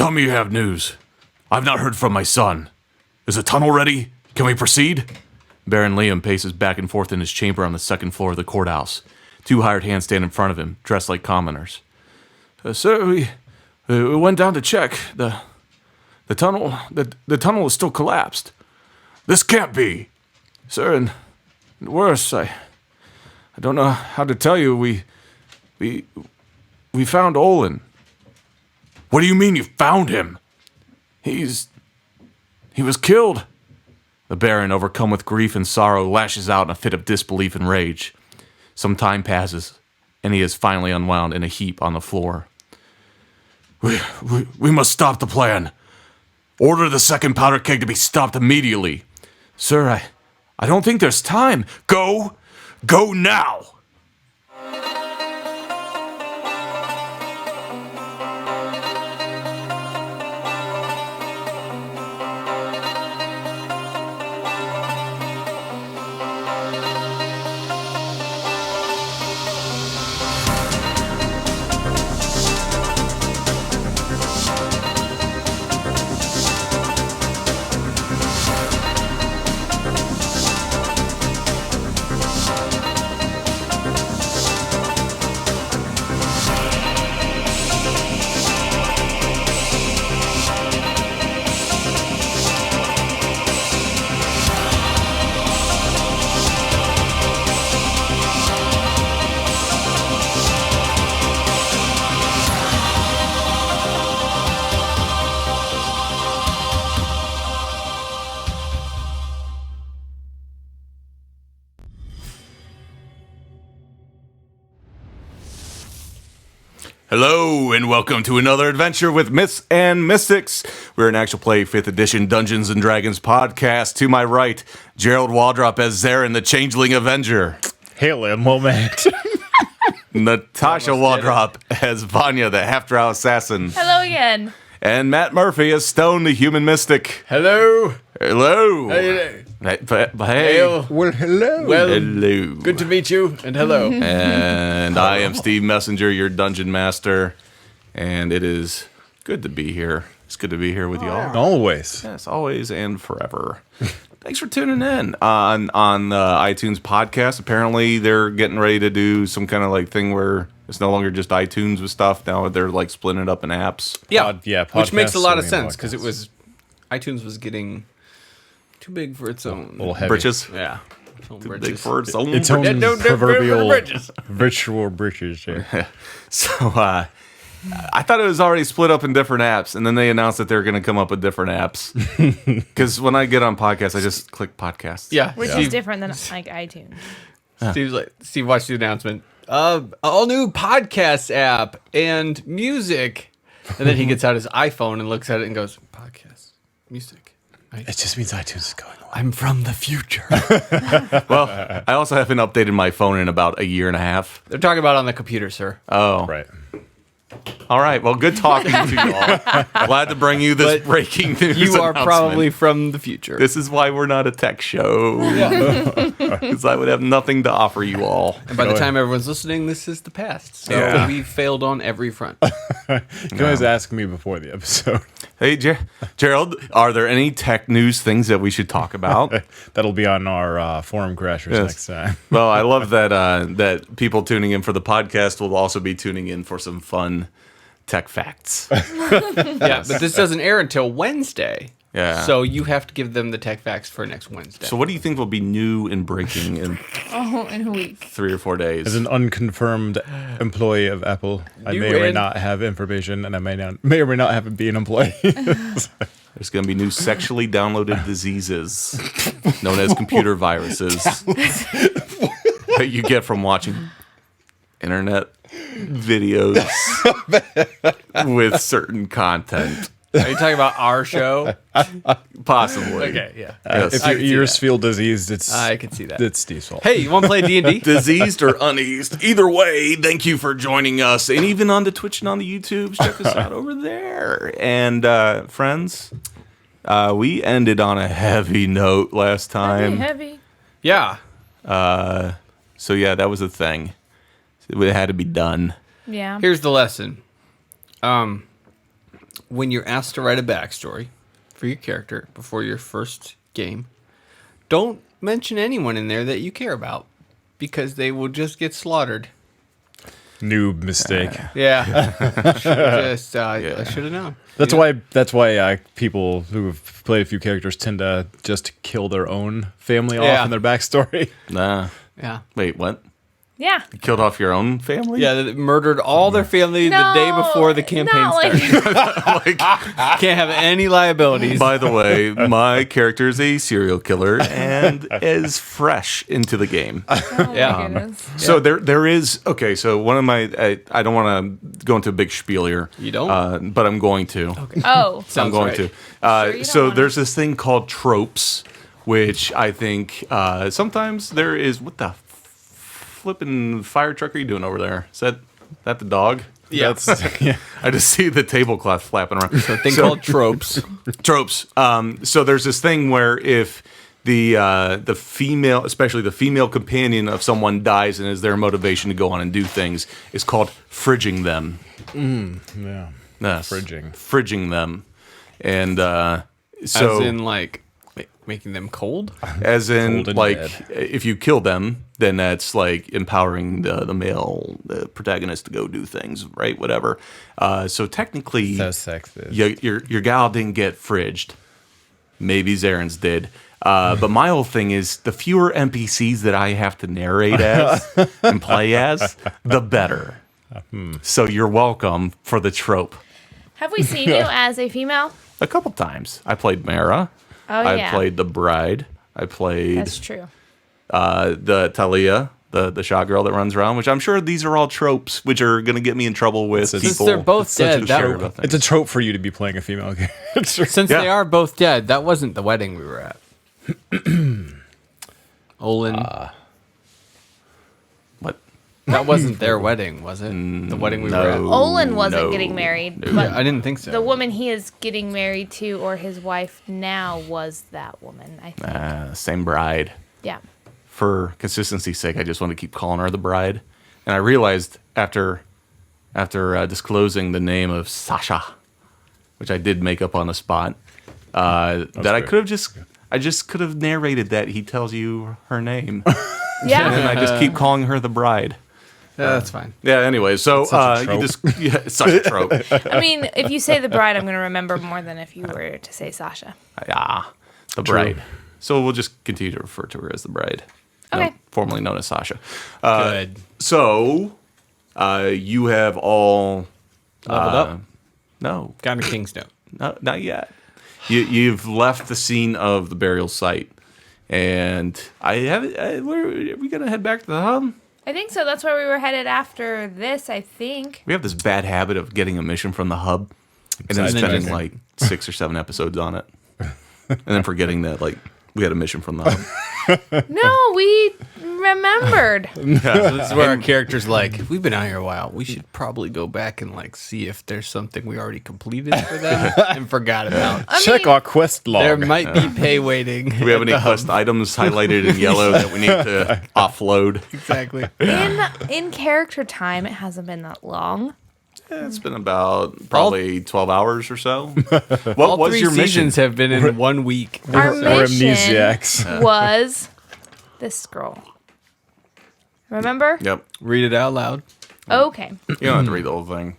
Tell me you have news. I've not heard from my son. Is the tunnel ready? Can we proceed? Baron Liam paces back and forth in his chamber on the second floor of the courthouse. 2 hired hands stand in front of him, dressed like commoners. Sir, we went down to check. The tunnel is still collapsed. This can't be. Sir, and worse, I don't know how to tell you. We found Olin. What do you mean you found him? He was killed. The Baron, overcome with grief and sorrow, lashes out in a fit of disbelief and rage. Some time passes, and he is finally unwound in a heap on the floor. We must stop the plan. Order the second powder keg to be stopped immediately. Sir, I don't think there's time. Go now! Hello, and welcome to another adventure with Myths and Mystics. We're an actual play 5th edition Dungeons & Dragons podcast. To my right, Gerald Waldrop as Zarin, the Changeling Avenger. Hail a moment. Natasha Waldrop as Vanya, the Half-Drow Assassin. Hello again. And Matt Murphy as Stone, the Human Mystic. Hello. Hello. Hey. Hey. Well, hello. Well, Hello. good to meet you, and hello. And I am Steve Messenger, your Dungeon Master. And it is good to be here. It's good to be here with y'all. Always. Yes, always and forever. Thanks for tuning in on the iTunes podcast. Apparently, they're getting ready to do some kind of like thing where it's no longer just iTunes with stuff. Now they're like splitting it up in apps. Yeah, which makes a lot of podcasts, sense because iTunes was getting too big for its own. A little heavy. Britches. Yeah, Too big for its own. Its own Don't proverbial bridges. virtual britches. Yeah. So I thought it was already split up in different apps, and then they announced that they're going to come up with different apps. Because when I get on podcasts, I just click podcasts. Yeah, Which is different than like iTunes. Steve watched the announcement. All new podcast app and music, and then he gets out his iPhone and looks at it and goes, "Podcast, music." It just means iTunes is going away. I'm from the future. Well, I also haven't updated my phone in about a year and a half. They're talking about on the computer, sir. Oh, Right. All right. Well, good talking to you all. Glad to bring you this But breaking news. You are announcement. probably from the future. This is why we're not a tech show. Because I would have nothing to offer you all. And by the time everyone's listening, this is the past. So Yeah. we failed on every front. You can always ask me before the episode. Hey, Gerald, are there any tech news things that we should talk about? That'll be on our forum crashers Yes. next time. Well, I love that that people tuning in for the podcast will also be tuning in for some fun tech facts. Yeah, but this doesn't air until Wednesday. Yeah. So you have to give them the tech facts for next Wednesday. So what do you think will be new and breaking in In a week. 3 or 4 days? As an unconfirmed employee of Apple, I may or may not have information, and I may or may not have it be an employee. There's going to be new sexually downloaded diseases known as computer viruses that you get from watching internet videos with certain content. Are you talking about our show? Possibly. Okay, yeah. Yes. If I your can see ears that. feel diseased, it's I can see that. It's Steve's fault. Hey, you want to play D&D? Diseased or uneased. Either way, thank you for joining us. And even on the Twitch and on the YouTubes, check us out over there. And friends, we ended on a heavy note last time. Heavy. Yeah. So yeah, that was a thing. It had to be done. Yeah. Here's the lesson. when you're asked to write a backstory for your character before your first game, don't mention anyone in there that you care about because they will just get slaughtered. Noob mistake. Yeah. I should have known. That's why people who have played a few characters tend to just kill their own family off in their backstory. Nah. Yeah. Wait, what? Yeah. You killed off your own family? Yeah, they murdered all their family the day before the campaign started. Can't have any liabilities. By the way, my character is a serial killer and is fresh into the game. Oh, Yeah. my goodness. So there is okay. So one of my I don't want to go into a big spiel here. You don't? But I'm going to. Okay. Oh. I'm Sounds going right. to. Sure you don't So wanna. there's this thing called tropes, which I think sometimes there is. What the flipping fire truck are you doing over there? Is that the dog? Yeah. Yeah. I just see the tablecloth flapping around. A thing called tropes. Tropes. So there's this thing where if the female, especially the female companion of someone dies and is their motivation to go on and do things, is called fridging them. Yeah. Yes. Fridging them. And so As in, like, making them cold? as in Cold and like dead. if you kill them, then that's like empowering the male protagonist to go do things, right? Whatever. So technically, So sexist. your gal didn't get fridged. Maybe Zaren's did. But my whole thing is the fewer NPCs that I have to narrate as and play as, the better. So you're welcome for the trope. Have we seen you as a female? A couple times. I played Mara. Oh, I yeah. played the bride. I played That's true. the Talia, the shot girl that runs around, which I'm sure these are all tropes which are going to get me in trouble with Since people. they're both who dead, that- care about things. It's a trope for you to be playing a female character. Since Yeah. they are both dead, that wasn't the wedding we were at. Olin. What? That wasn't their wedding, was it? The wedding we were at. Olin wasn't no. getting married, No. but I didn't think so. the woman he is getting married to, or his wife now, was that woman. I think. Same bride. Yeah. For consistency's sake, I just want to keep calling her the bride. And I realized after disclosing the name of Sasha, which I did make up on the spot, that I good. could have I just could have narrated that he tells you her name, Yeah. and I just keep calling her the bride. Yeah, that's fine. Yeah. Anyway, so such a you just it's such a trope. I mean, if you say the bride, I'm going to remember more than if you were to say Sasha. The bride. So we'll just continue to refer to her as the bride. Okay. Formerly known as Sasha. Good. So you have all Leveled up. no, Got a king's note. no, not yet. You've left the scene of the burial site, and are we gonna head back to the hub? I think so. That's where we were headed after this, I think. We have this bad habit of getting a mission from the hub, and then And then spending just- like 6 or 7 episodes on it, and then forgetting that like we had a mission from the hub. No, we remembered. So this is where our character's like, we've been out here a while. We should probably go back and like see if there's something we already completed for them and forgot about. Check our quest log. There might be pay waiting. Do we have any quest items highlighted in yellow that we need to offload? Exactly. In character time, it hasn't been that long. It's been about probably 12 hours or so. What All was 3 your mission? seasons have been in 1 week. Our We're mission amnesiacs. was this girl. Remember? Yep. Read it out loud. Okay. You don't have to read the whole thing.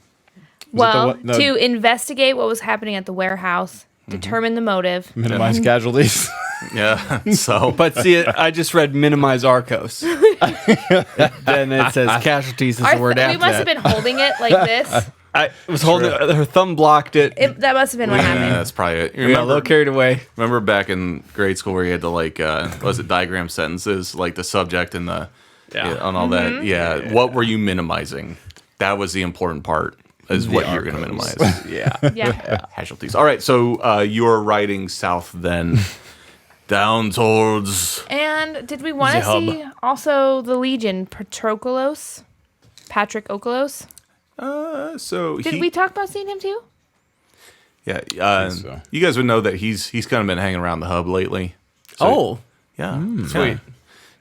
Well, one- no. to investigate what was happening at the warehouse, determine the motive. Minimize casualties. Yeah. So, But see, I just read minimize Arcos. Then it says casualties is the word We after must have that. been holding it like this. I was holding her thumb blocked it. That must have been what yeah, happened. that's probably it. You We got a little carried away. remember back in grade school where you had to like, was it diagram sentences, like the subject and the, on all that? Yeah. What were you minimizing? That was the important part, is what you're going to minimize. Yeah. Yeah. Casualties. All right. So you're riding south then, down towards. And did we want to The hub. see also the Legion, Patrick Okolos? So Did we talk about seeing him too? Yeah. so. You guys would know that he's kind of been hanging around the hub lately. So, Oh, yeah. sweet.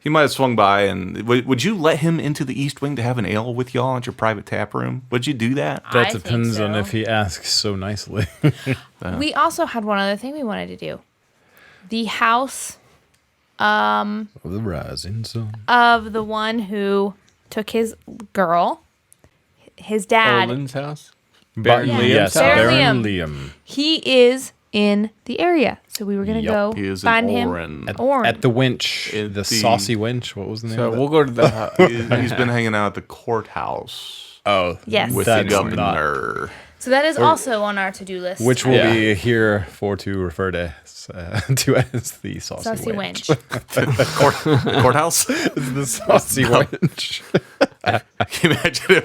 He might have swung by, and would you let him into the East Wing to have an ale with y'all at your private tap room? Would you do that? I That think depends on so. if he asks so nicely. We also had one other thing we wanted to do. The house The rising sun. of the one who took his girl, his dad. Olin's house. Baron Yeah. Liam. Yes, Baron Baron Liam. He is in the area, so we were gonna Yup. go He is find in him. Oren. Oren. At the winch. At The the- saucy winch. What was the name So of it? we'll go to the. He's been hanging out at the courthouse Oh, Yes. with the that's not. governor. So that is also on our to-do list. Which will Yeah. be here for to refer to as the saucy, Saucy winch. wench. The courthouse? The saucy winch. Can you imagine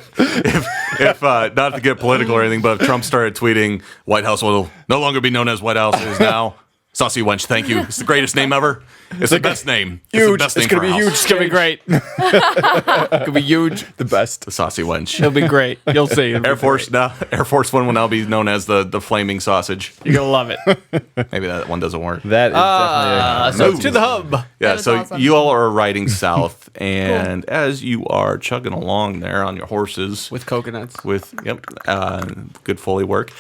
if not to get political or anything, but if Trump started tweeting, White House will no longer be known as White House, it is now Saucy Wench, thank you. It's the greatest name ever. It's the best name. It's the Huge. best It's name gonna for a be house. huge. It's gonna be great. It's gonna be huge. The best. The Saucy Wench. It'll be great. You'll see. It'll be Air Force great. Air Force One will now be known as the flaming sausage. You're gonna love it. Maybe that one doesn't work. That is definitely. So to the hub. Yeah, was so awesome. you all are riding south, and as you are chugging along there on your horses With coconuts. with good Foley work,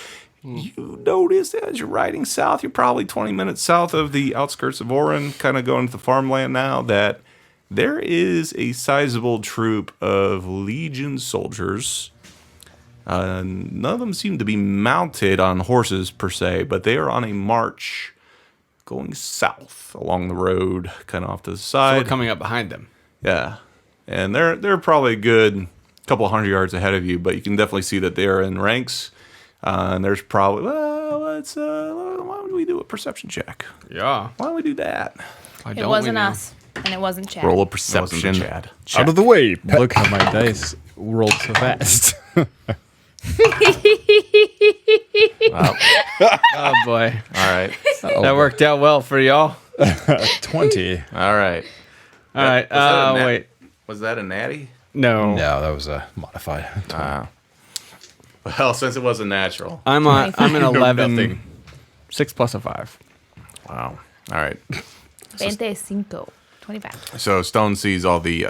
you notice as you're riding south, you're probably 20 minutes south of the outskirts of Oren, kind of going to the farmland now, that there is a sizable troop of Legion soldiers. None of them seem to be mounted on horses per se, but they are on a march going south along the road, kind of off to the So side. we're coming up behind them. Yeah, and they're probably a good couple hundred yards ahead of you, but you can definitely see that they're in ranks. And there's probably why don't we do a perception check? Yeah. Why don't we do that? Why It don't we wasn't now? us, and it wasn't Chad. Roll a Wasn't perception. the Chad. Out of the way. Look how my dice rolled so fast. Oh boy. All right, That worked out well for y'all. 20. all right. All right. Was that a nat- Wait. Was that a natty? No. No, that was a modified. Well, since it wasn't natural. I'm an 11. Nothing. 6 plus a 5. Wow. All right. 25. So Stone sees all the.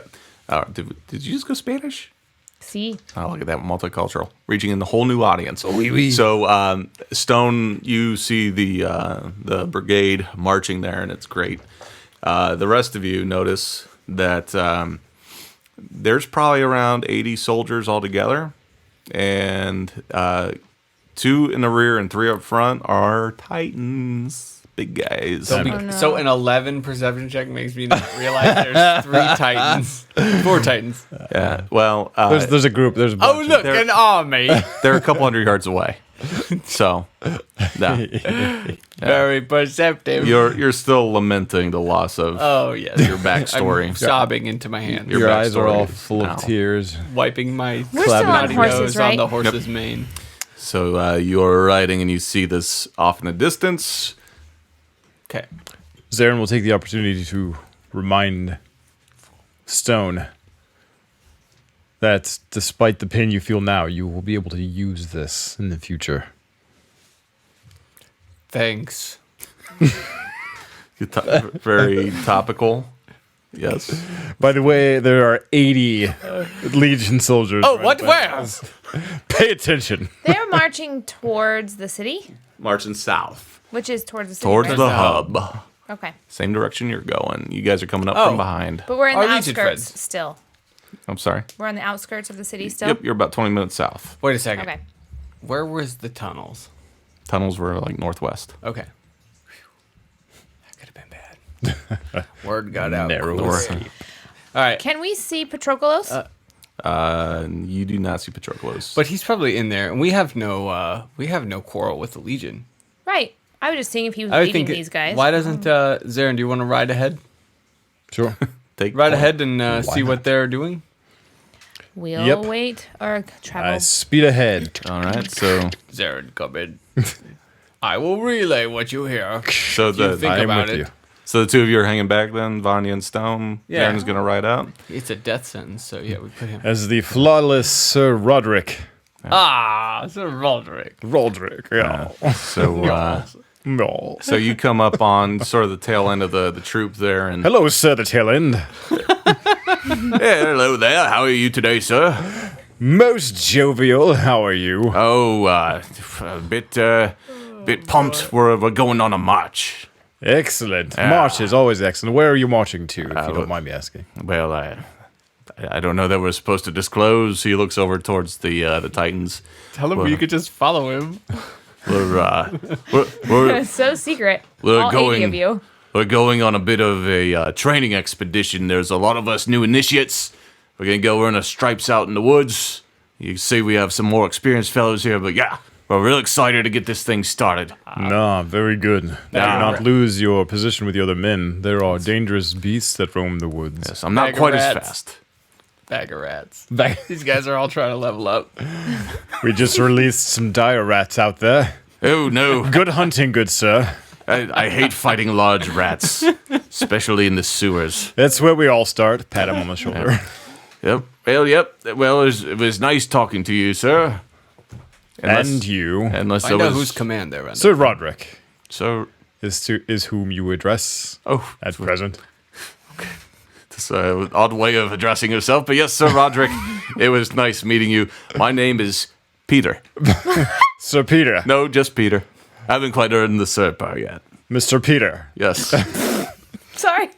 Did you just go Spanish? See, Oh, look at that, multicultural, reaching in the whole new audience. oui, oui. So, Stone, you see the brigade marching there, and it's great. The rest of you notice that there's probably around 80 soldiers altogether, and 2 in the rear and 3 up front are Titans, big guys. So, no. so an 11 perception check makes me not realize there's 3 Titans. 4 Titans. Yeah, well, There's a group. There's a bunch Oh, of- look, There- an army. they're a couple hundred yards away. So, no. Very perceptive. You're still lamenting the loss of Oh, yes. your backstory. I'm sobbing into my hand. Your Your eyes are all backstory. full of Ow. tears. Wiping my We're still on snotty horses, nose right? on the horse's mane. So you're riding and you see this off in the distance. Okay. Zarin will take the opportunity to remind Stone that despite the pain you feel now, you will be able to use this in the future. Thanks. Very topical. Yes. By the way, there are 80 Legion soldiers. Oh, right what? by Where? us. Pay attention. they're marching towards the city, Marching south. which is towards the city. Towards right? the hub. Okay, Same direction you're going. You guys are coming up Oh. from behind. but we're in Our the Legion outskirts friends. still. I'm sorry. We're on the outskirts of the city still. Yep, you're about 20 minutes south. Wait a second. Okay. Where was the tunnels? Tunnels were like northwest. Okay. That could have been bad. Word got out. Narrow quick. escape. All right. Can we see Patroclos? You do not see Patroclus. But he's probably in there, and we have no quarrel with the Legion. right. I was just seeing if he was I would leading think. these guys. Why doesn't Zarin? Do you want to ride ahead? Sure. Take Ride point. ahead and see not? what they're doing. We'll Yep. wait or travel. Speed ahead. All right. So Zarin, come in. I will relay what you hear. so You the think I am about with it. you. so the two of you are hanging back then, Vanya and Stone. Yeah. Aaron's gonna ride out. It's a death sentence, so yeah, we put him. As the flawless Sir Roderick. Sir Roderick. Roderick, yeah. So No. So you come up on sort of the tail end of the troop there, and Hello, sir, the tail end. hey, hello there. How are you today, sir? Most jovial. How are you? Oh, a bit pumped. We're going on a march. Excellent. March is always excellent. Where are you marching to, if you don't mind me asking? Well, I don't know that we're supposed to disclose. He looks over towards the Titans. Tell him you could just follow him. We're So secret. We're All 80 going- of you. we're going on a bit of a training expedition. There's a lot of us new initiates. We're gonna go run our stripes out in the woods. You can see we have some more experienced fellows here, but yeah, we're real excited to get this thing started. No, very good. Do not lose your position with the other men. There are dangerous beasts that roam the woods. Yes, I'm not Bag of quite as rats. fast. Bag of rats. These guys are all trying to level up. We just released some dire rats out there. Oh no, Good hunting, good sir. I hate fighting large rats, especially in the sewers. That's where we all start. Pat him on the shoulder. Yep. Well, it was nice talking to you, sir. And you. Unless Find there out was whose command they're under. Sir Roderick so. is whom you address Oh, at present. it's an odd way of addressing yourself, but yes, Sir Roderick, it was nice meeting you. My name is Peter. Sir Peter. No, just Peter. I haven't quite earned the sir part yet. Mr. Peter. Yes. Sorry.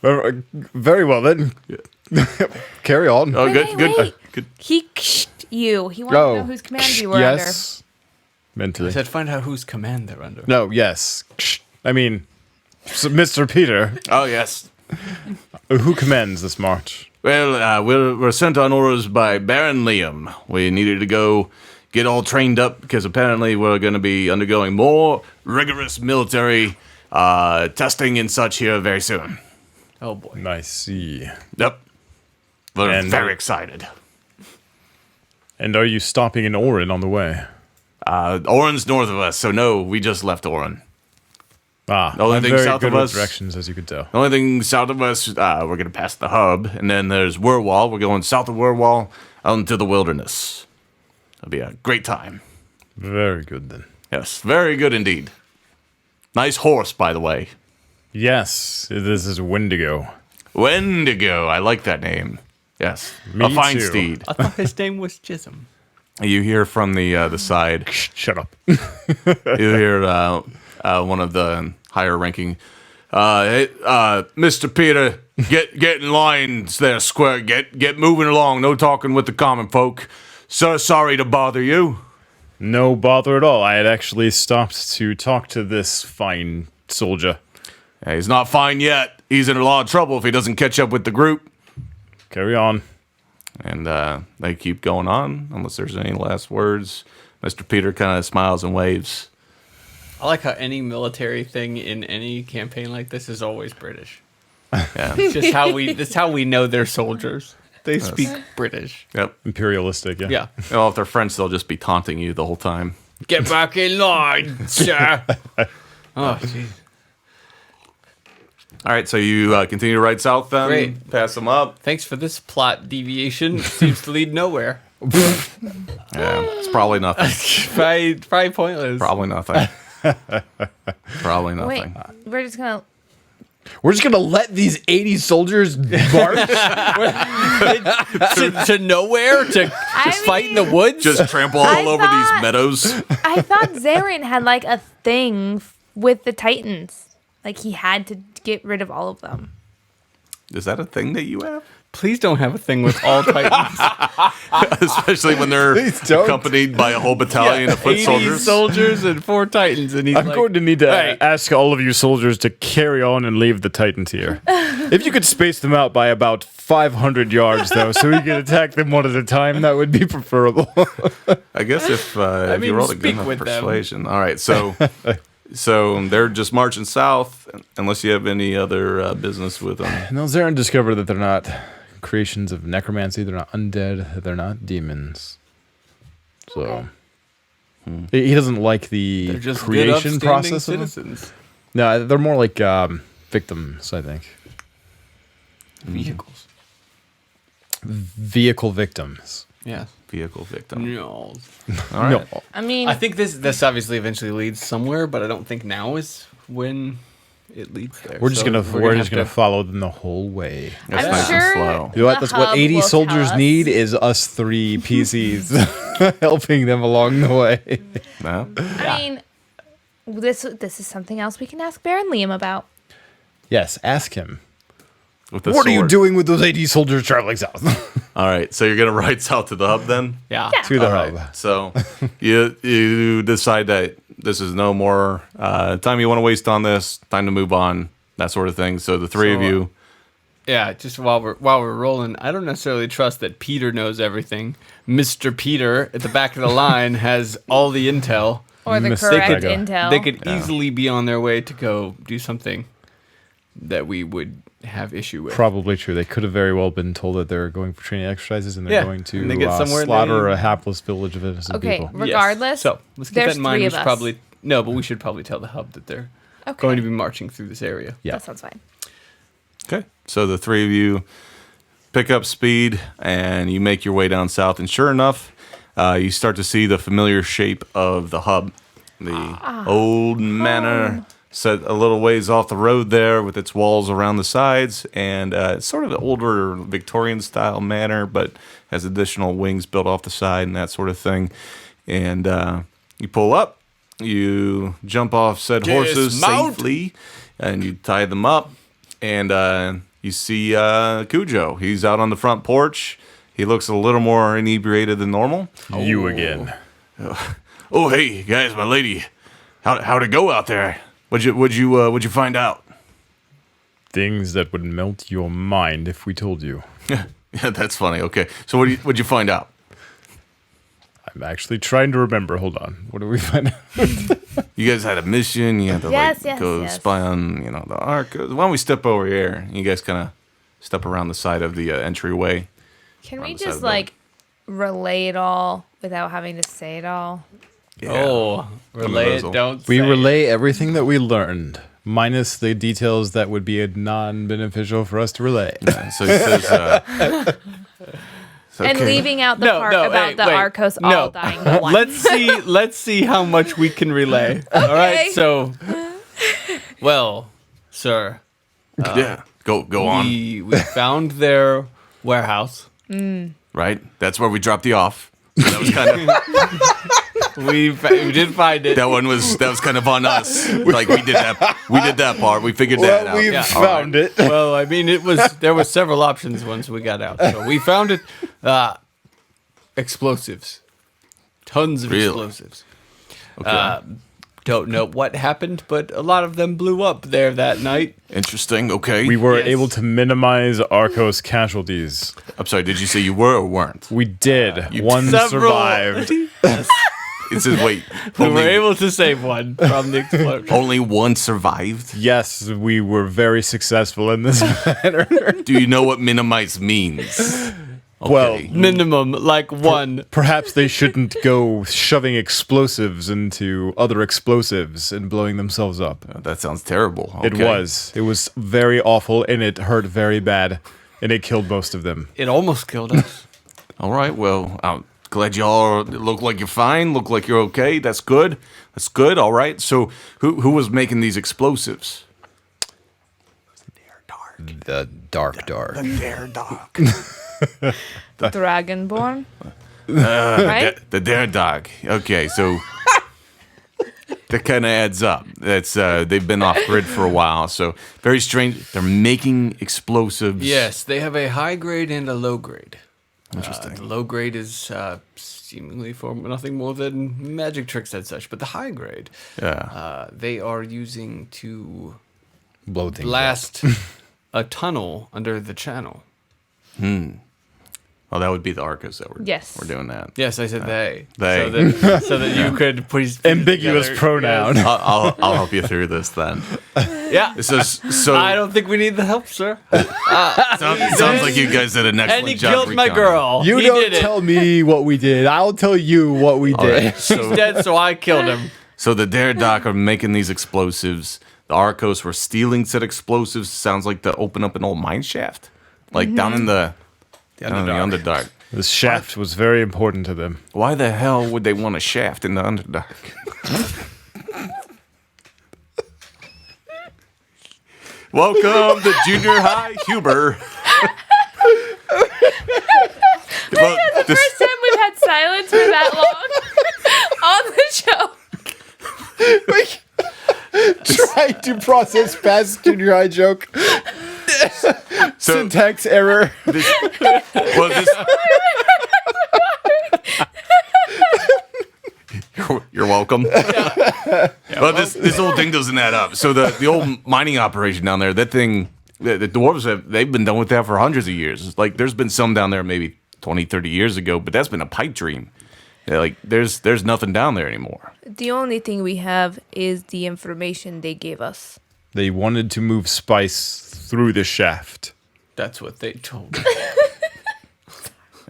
Very well then. Carry on. Oh, Wait, good, wait, good, wait. good. He ksh'd you. He wanted to know whose command you were yes. I Mentally. said find out whose command they're under. No, yes. I mean, Mr. Peter, Oh, yes. who commands this march? Well, we're sent on orders by Baron Liam. We needed to go get all trained up because apparently we're going to be undergoing more rigorous military testing and such here very soon. Oh boy. I see. Yep. We're And- very excited. And are you stopping in Orin on the way? Oren's north of us, so no, we just left Oren. Ah, only I'm thing very south good of with us- directions, as you could tell. The only thing south of us, we're going to pass the hub, and then there's Werwall. We're going south of Werwall out into the wilderness. It'll be a great time. Very good then. Yes, very good indeed. Nice horse, by the way. Yes, this is Wendigo. Wendigo, I like that name. Yes, Me a fine too. steed. I thought his name was Chisholm. You hear from the side. Shut up. You hear one of the higher ranking. Hey, Mr. Peter, get in line there, square. Get moving along. No talking with the common folk. So sorry to bother you. No bother at all. I had actually stopped to talk to this fine soldier. Yeah, he's not fine yet. He's in a lot of trouble if he doesn't catch up with the group. Carry on. And they keep going on, unless there's any last words. Mr. Peter kind of smiles and waves. I like how any military thing in any campaign like this is always British. Yeah. It's just that's how we know they're soldiers. They speak British. Yep. Imperialistic, yeah. Yeah. Well, if they're French, they'll just be taunting you the whole time. Get back in line, sir. Oh, jeez. All right, so you continue to ride south then? Great. Pass them up. Thanks for this plot deviation. Seems to lead nowhere. Yeah, it's probably nothing. Probably pointless. Probably nothing. Probably Wait, nothing. we're just gonna. We're just going to let these 80 soldiers march? to nowhere to fight in the woods. Just trample I all over these thought- meadows. I thought Zarin had like a thing with the Titans. Like he had to get rid of all of them. Is that a thing that you have? Please don't have a thing with all Titans. Especially when they're Please don't. accompanied by a whole battalion of foot 80 soldiers. soldiers and 4 Titans, and he's I'm like, going to need to "Hey." ask all of you soldiers to carry on and leave the Titans here. If you could space them out by about 500 yards, though, so we could attack them one at a time, that would be preferable. I guess if mean, you rolled a good speak enough with them. persuasion. All right, so they're just marching south, unless you have any other business with them. And then Zarin discovered that they're not creations of necromancy, they're not undead, they're not demons. So he doesn't like the They're just good, creation upstanding process of them. citizens. No, they're more like victims, I think. Vehicles. Vehicle victims. Yeah. vehicle victim. No. All right. No. I mean, I think this obviously eventually leads somewhere, but I don't think now is when it leads there. We're just So gonna have to- follow them the whole way. That's I'm nice sure and slow. You know what? the That's what hub 80 will tell soldiers us. need is us 3 PCs helping them along the way. No? I mean, this is something else we can ask Baron Liam about. Yes, ask him. With the What are you sword. doing with those 80 soldiers traveling south? All right, so you're gonna ride south to the hub then? Yeah. to the All hub. right. So you decide that this is no more time you want to waste on this. Time to move on. That sort of thing. So the three of So, you. Yeah, just while we're rolling, I don't necessarily trust that Peter knows everything. Mr. Peter at the back of the line has all the intel. Or the Mistake correct I got. intel. They could easily be on their way to go do something that we would have issue with. Probably true. They could have very well been told that they're going for training exercises and they're Yeah, going to and they get somewhere and slaughter they- a hapless village of innocent Okay, people. Yes. regardless. So let's keep there's that in mind. 3 We of should us. probably but we should probably tell the hub that they're Okay. going to be marching through this area. Yeah. That sounds fine. Okay. So the three of you pick up speed and you make your way down south. And sure enough, you start to see the familiar shape of the hub. The old manor set a little ways off the road there with its walls around the sides. And it's sort of an older Victorian style manor, but has additional wings built off the side and that sort of thing. And you pull up, you jump off said horses Dismount. safely, and you tie them up. And you see Cujo. He's out on the front porch. He looks a little more inebriated than normal. You again. Oh, hey guys, my lady, how'd it go out there? What'd you find out? Things that would melt your mind if we told you. Yeah, that's funny. Okay, so what'd you find out? I'm actually trying to remember. Hold on. What did we find out? You guys had a mission. You had to Yes, yes, go yes. spy on the Ark. Why don't we step over here? You guys kind of step around the side of the entryway. Can On we the side of just the like relay it all without having to say it all? Oh, relay it, Those- don't We say relay everything that we learned, minus the details that would be non-beneficial for us to relay. So he says, And okay. leaving out the No, part no, about hey, the wait. Arcos No. all dying at once. Let's see how much we can relay. All right, so well, sir, Yeah, go on. we found their warehouse. Right, that's where we dropped you off. That was kind of We did find it. that was kind of on us. Like we did that part. We figured that out. we've Yeah. found it. Well, I mean, there was several options once we got out. So we found it. Explosives, tons of Really? explosives. Okay. Don't know what happened, but a lot of them blew up there that night. Interesting. Okay. We were Yes. able to minimize Arcos casualties. I'm sorry. Did you say you were or weren't? We did. You- One Several- survived. It says wait. We were Only, able to save one from the explosion. only one survived. Yes, we were very successful in this manner. Do you know what minimize means? Well, Okay. Minimum, like one. Perhaps they shouldn't go shoving explosives into other explosives and blowing themselves up. That sounds terrible. It Okay. was. It was very awful and it hurt very bad. And it killed most of them. It almost killed us. All right. Well, I'm glad y'all look like you're fine. Look like you're okay. That's good. That's good. All right. So who was making these explosives? The dark. Dare dog. The Dragonborn. Right? The dare dog. Okay. So that kind of adds up. That's they've been off grid for a while. So very strange. They're making explosives. Yes, they have a high grade and a low grade. Interesting. The low grade is seemingly for nothing more than magic tricks and such, but the high grade, Yeah. they are using to Blow things up. blast a tunnel under the channel. Well, that would be the Arcos that were Yes. we're doing that. Yes, I said they. They. So that you could put Ambiguous pronoun. I'll help you through this then. Yeah. So I don't think we need the help, sir. sounds like you guys did an excellent And he job. killed my recounting. girl. You he don't did it. tell me what we did. I'll tell you what we All did. right, He's So, dead, so I killed him. so the Dare Doc are making these explosives. The Arcos were stealing said explosives. Sounds like to open up an old mine shaft, like down in the Underdark. This shaft was very important to them. Why the hell would they want a shaft in the Underdark? Welcome to junior high Huber. Well, The first time we've had silence for that long on the show. Trying to process past junior high joke. so, Syntax error. well, this, you're welcome. Well, this whole thing doesn't add up. So the old mining operation down there, that thing, the dwarves they've been done with that for hundreds of years. It's like there's been some down there maybe 20, 30 years ago, but that's been a pipe dream. Yeah, like there's nothing down there anymore. The only thing we have is the information they gave us. They wanted to move spice through the shaft. That's what they told me.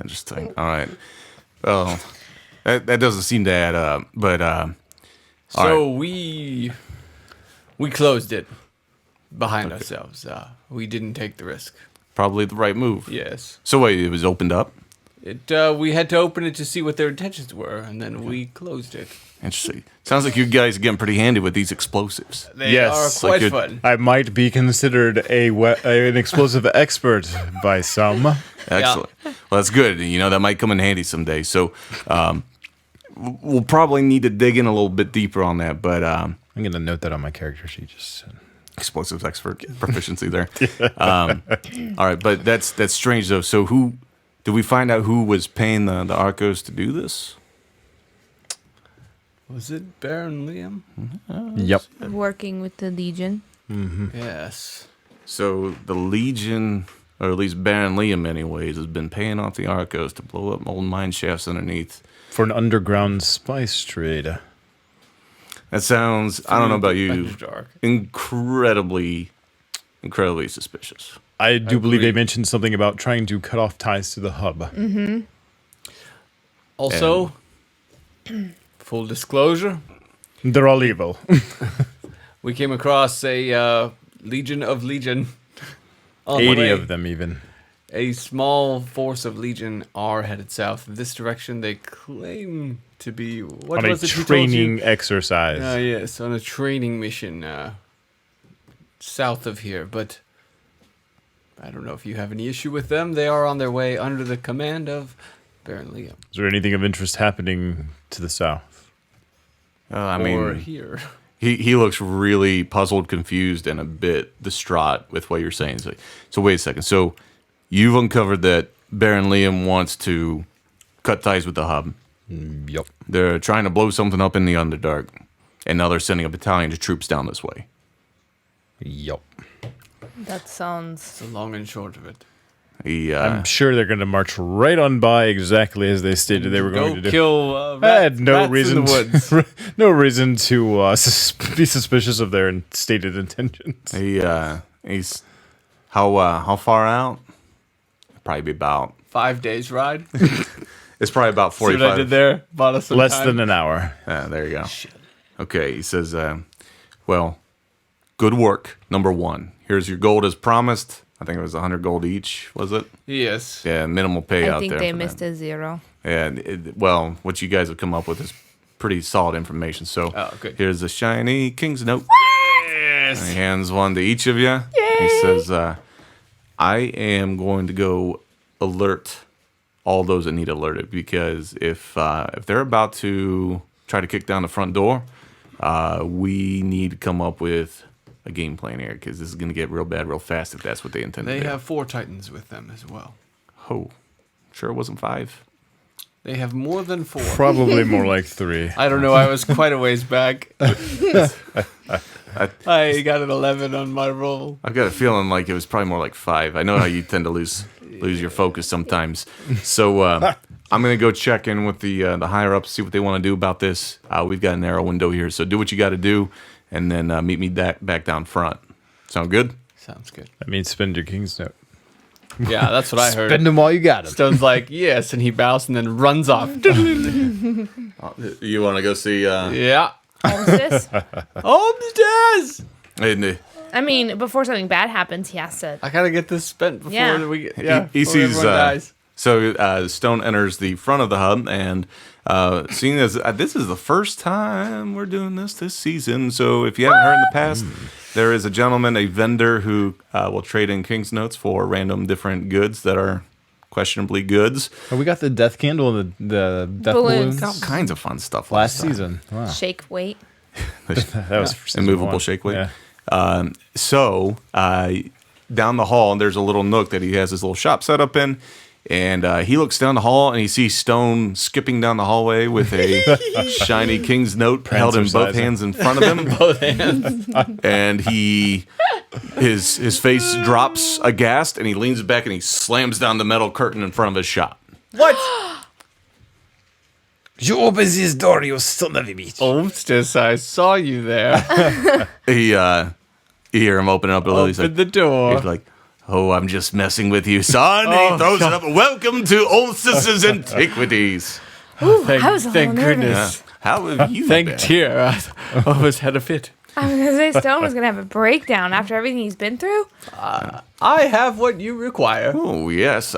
Interesting. All right. Well, that doesn't seem to add up. But So we closed it behind ourselves. We didn't take the risk. probably the right move. Yes. So wait, it was opened up. We had to open it to see what their intentions were, and then we closed it. Interesting. Sounds like you guys are getting pretty handy with these explosives. They Yes. are Like quite you're- fun. I might be considered an explosive expert by some. Excellent. Well, that's good. You know, that might come in handy someday. So we'll probably need to dig in a little bit deeper on that. But I'm going to note that on my character sheet. Just explosives expert proficiency there. All right, but that's strange though. So who did we find out who was paying the Arcos to do this? Was it Baron Liam? Yep. Working with the Legion. Yes. So the Legion, or at least Baron Liam anyways, has been paying off the Arcos to blow up old mine shafts underneath. For an underground spice trade. That sounds, I don't know about you, Underdark. incredibly suspicious. I do believe they Agreed. mentioned something about trying to cut off ties to the hub. Also, full disclosure, They're all evil. we came across a Legion of Legion. On the 80 way. of them even. A small force of Legion are headed south in this direction. They claim to be what On a was it you told training you? exercise. Yes, on a training mission south of here. But I don't know if you have any issue with them. They are on their way under the command of Baron Liam. Is there anything of interest happening to the south? I or mean, here. he looks really puzzled, confused, and a bit distraught with what you're saying. So wait a second. So you've uncovered that Baron Liam wants to cut ties with the hub. Yep. They're trying to blow something up in the Underdark, and now they're sending a battalion of troops down this way. Yep. That sounds. It's the long and short of it. I'm sure they're going to march right on by exactly as they stated they were going to do. Kill I had no rats reason in the woods. to, no reason to be suspicious of their stated intentions. He's how far out? Probably be about. 5 days ride. It's probably about See what 45. I did there? Bought us some Less time. than an hour. There you go. Okay, he says, well, good work, number one. Here's your gold as promised. I think it was 100 gold each, was it? Yes. Yeah, minimal payout I think there. they for missed that. a 0. Yeah, well, what you guys have come up with is pretty solid information. So Oh, good. here's a shiny king's note. And he Yes. hands one to each of you. He says, I am going to go alert all those that need alerted, because if they're about to try to kick down the front door, we need to come up with a game plan here, because this is going to get real bad real fast if that's what they intend They to do. have 4 Titans with them as well. Oh, sure it wasn't 5? They have more than 4. Probably more like 3. I don't know. I was quite a ways back. I got an 11 on my roll. I've got a feeling like it was probably more like 5. I know how you tend to lose your focus sometimes. So I'm gonna go check in with the higher ups, see what they want to do about this. We've got a narrow window here, so do what you got to do, and then meet me back down front. Sound good? Sounds good. That means spend your king's note. Yeah, that's what I heard. them while you got them. Stone's like, yes, and he bows and then runs off. You want to go see? Yeah. Holmes Upstairs! I mean, before something bad happens, he has to. I gotta get this spent before Yeah. we get. Yeah, he before sees everyone dies. So Stone enters the front of the hub, and seeing as this is the first time we're doing this season, so if you haven't heard in the past, there is a gentleman, a vendor who will trade in King's Notes for random different goods that are questionably goods. Oh, we got the death candle and the death Balloons. balloons All kinds of fun stuff last time. season. Wow. Shake weight. That was for season Immovable 1. shake weight. Yeah. So down the hall, there's a little nook that he has his little shop set up in. And he looks down the hall and he sees Stone skipping down the hallway with a shiny King's Note held in both Prancer-sizing. hands in front of him. Both hands. And his face drops aghast and he leans back and he slams down the metal curtain in front of his shop. What? You open this door, you son of a bitch. Olmsted, I saw you there. You hear him open up a little. He's Open like, the door. he's like, "Oh, I'm just messing with you, son." And he throws it up. Welcome to Olmsted Antiquities. I was a thank little Yeah. nervous. How have you Thank been? dear. I almost had a fit. I was gonna say Stone was gonna have a breakdown after everything he's been through. I have what you require. Oh, yes.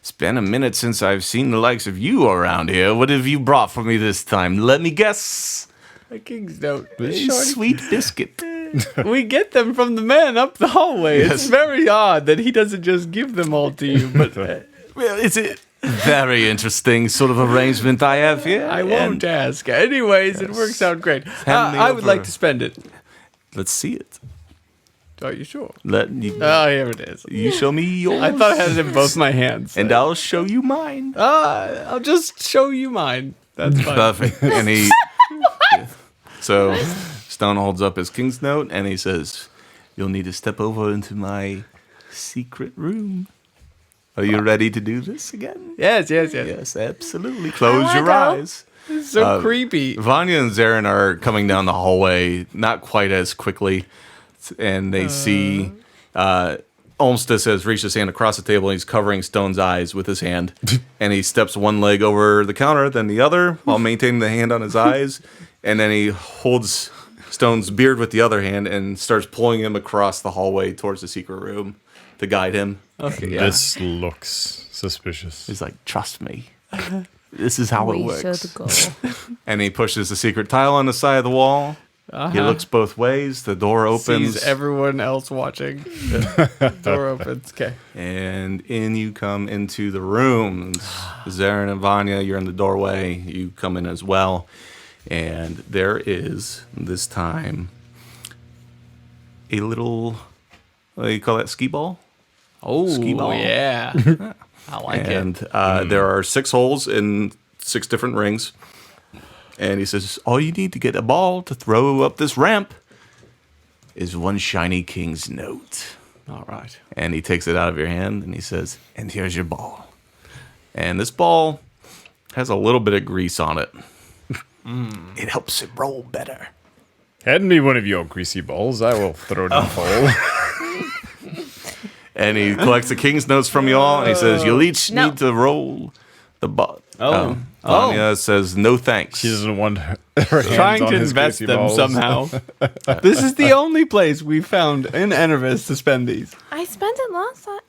It's been a minute since I've seen the likes of you around here. What have you brought for me this time? Let me guess. A King's Note. A sweet biscuit. We get them from the man up the hallway. It's very odd that he doesn't just give them all to you, but Well, it's a very interesting sort of arrangement I have here. I won't ask. Anyways, it works out great. Hand me I would over. like to spend it. Let's see it. Are you sure? Let you, Oh, here it is. you show me yours. I thought I had it in both my hands. and I'll show you mine. I'll just show you mine. That's fine. Perfect. And he. So Stone holds up his King's Note and he says, "You'll need to step over into my secret room. Are you ready to do this again?" Yes. Yes, absolutely. Close wanna your go. eyes. It's so creepy. Vanya and Zarin are coming down the hallway, not quite as quickly, and they see Olmsted has reached his hand across the table and he's covering Stone's eyes with his hand. And he steps one leg over the counter, then the other, while maintaining the hand on his eyes. And then he holds Stone's beard with the other hand and starts pulling him across the hallway towards the secret room to guide him. Okay, yeah. This looks suspicious. He's like, "Trust me. This is how it We works." should go. And he pushes the secret tile on the side of the wall. He looks both ways. The door opens. Sees everyone else watching. Door opens. Okay. And in you come into the room. Zarin and Vanya, you're in the doorway. You come in as well. And there is, this time, a little, what do you call that, skee ball? Oh, Skee ball. yeah. I like it. And there are 6 holes in 6 different rings. And he says, all you need to get a ball to throw up this ramp is 1 shiny King's Note. All right. And he takes it out of your hand and he says, and here's your ball. And this ball has a little bit of grease on it. It helps it roll better. Hand me one of your greasy balls. I will throw it in the hole. And he collects the King's Notes from you all and he says, you'll each No. need to roll the ball. Oh. Vanya says, no thanks. He doesn't want her hands Trying on to his invest greasy them balls. somehow. This is the only place we found in Enervis to spend these. I spent it last time.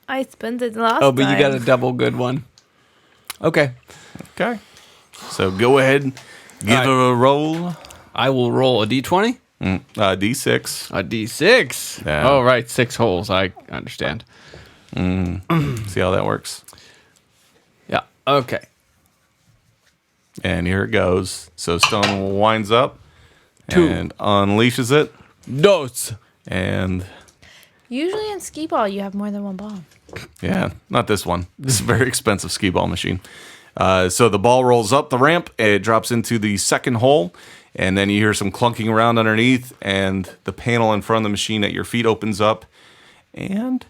Oh, but you got a double good one. Okay. Okay. So go ahead, give All right. her a roll. I will roll a d20. D6. A d6. Yeah. Oh, right. 6 holes. I understand. See how that works? Yeah. Okay. And here it goes. So Stone winds up 2. and unleashes it. Dos. And Usually in skee ball, you have more than one ball. yeah, not this one. This is a very expensive skee ball machine. So the ball rolls up the ramp. It drops into the second hole. And then you hear some clunking around underneath. And the panel in front of the machine at your feet opens up. And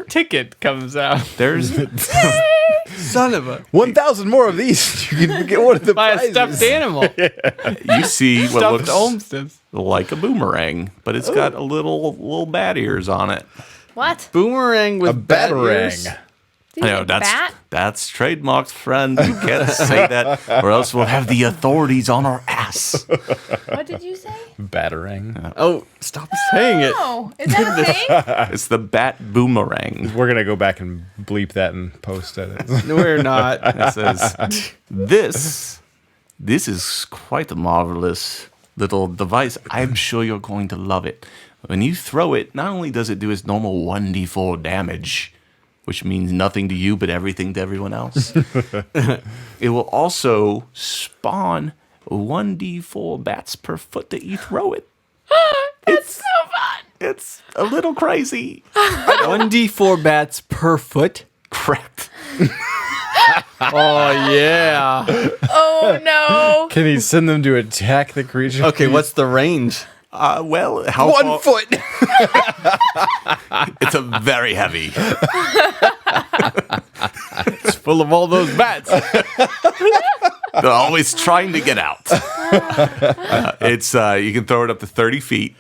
Ticket comes out. there's Son of a. 1,000 more of these. You can get one of the By a prizes. stuffed animal. you see what Stuffed looks Olmsteds. like a boomerang, but it's got a little bat ears on it. What? Boomerang with A bat batarang. ears. Did you No, say that's bat? that's trademarked, friend. You can't say that, or else we'll have the authorities on our ass. What did you say? Batarang. Oh, stop saying it. Oh, is that a thing? It's the bat boomerang. We're gonna go back and bleep that and post it. No, we're not. It says, this is quite a marvelous little device. I'm sure you're going to love it. When you throw it, not only does it do its normal 1d4 damage, which means nothing to you but everything to everyone else, it will also spawn 1d4 bats per foot that you throw it. That's so fun. It's a little crazy. 1d4 bats per foot. Correct. Oh, yeah. Oh no. Can he send them to attack the creature? Okay, what's the range? Well, how 1 far- foot. It's a very heavy. It's full of all those bats. They're always trying to get out. It's you can throw it up to 30 feet.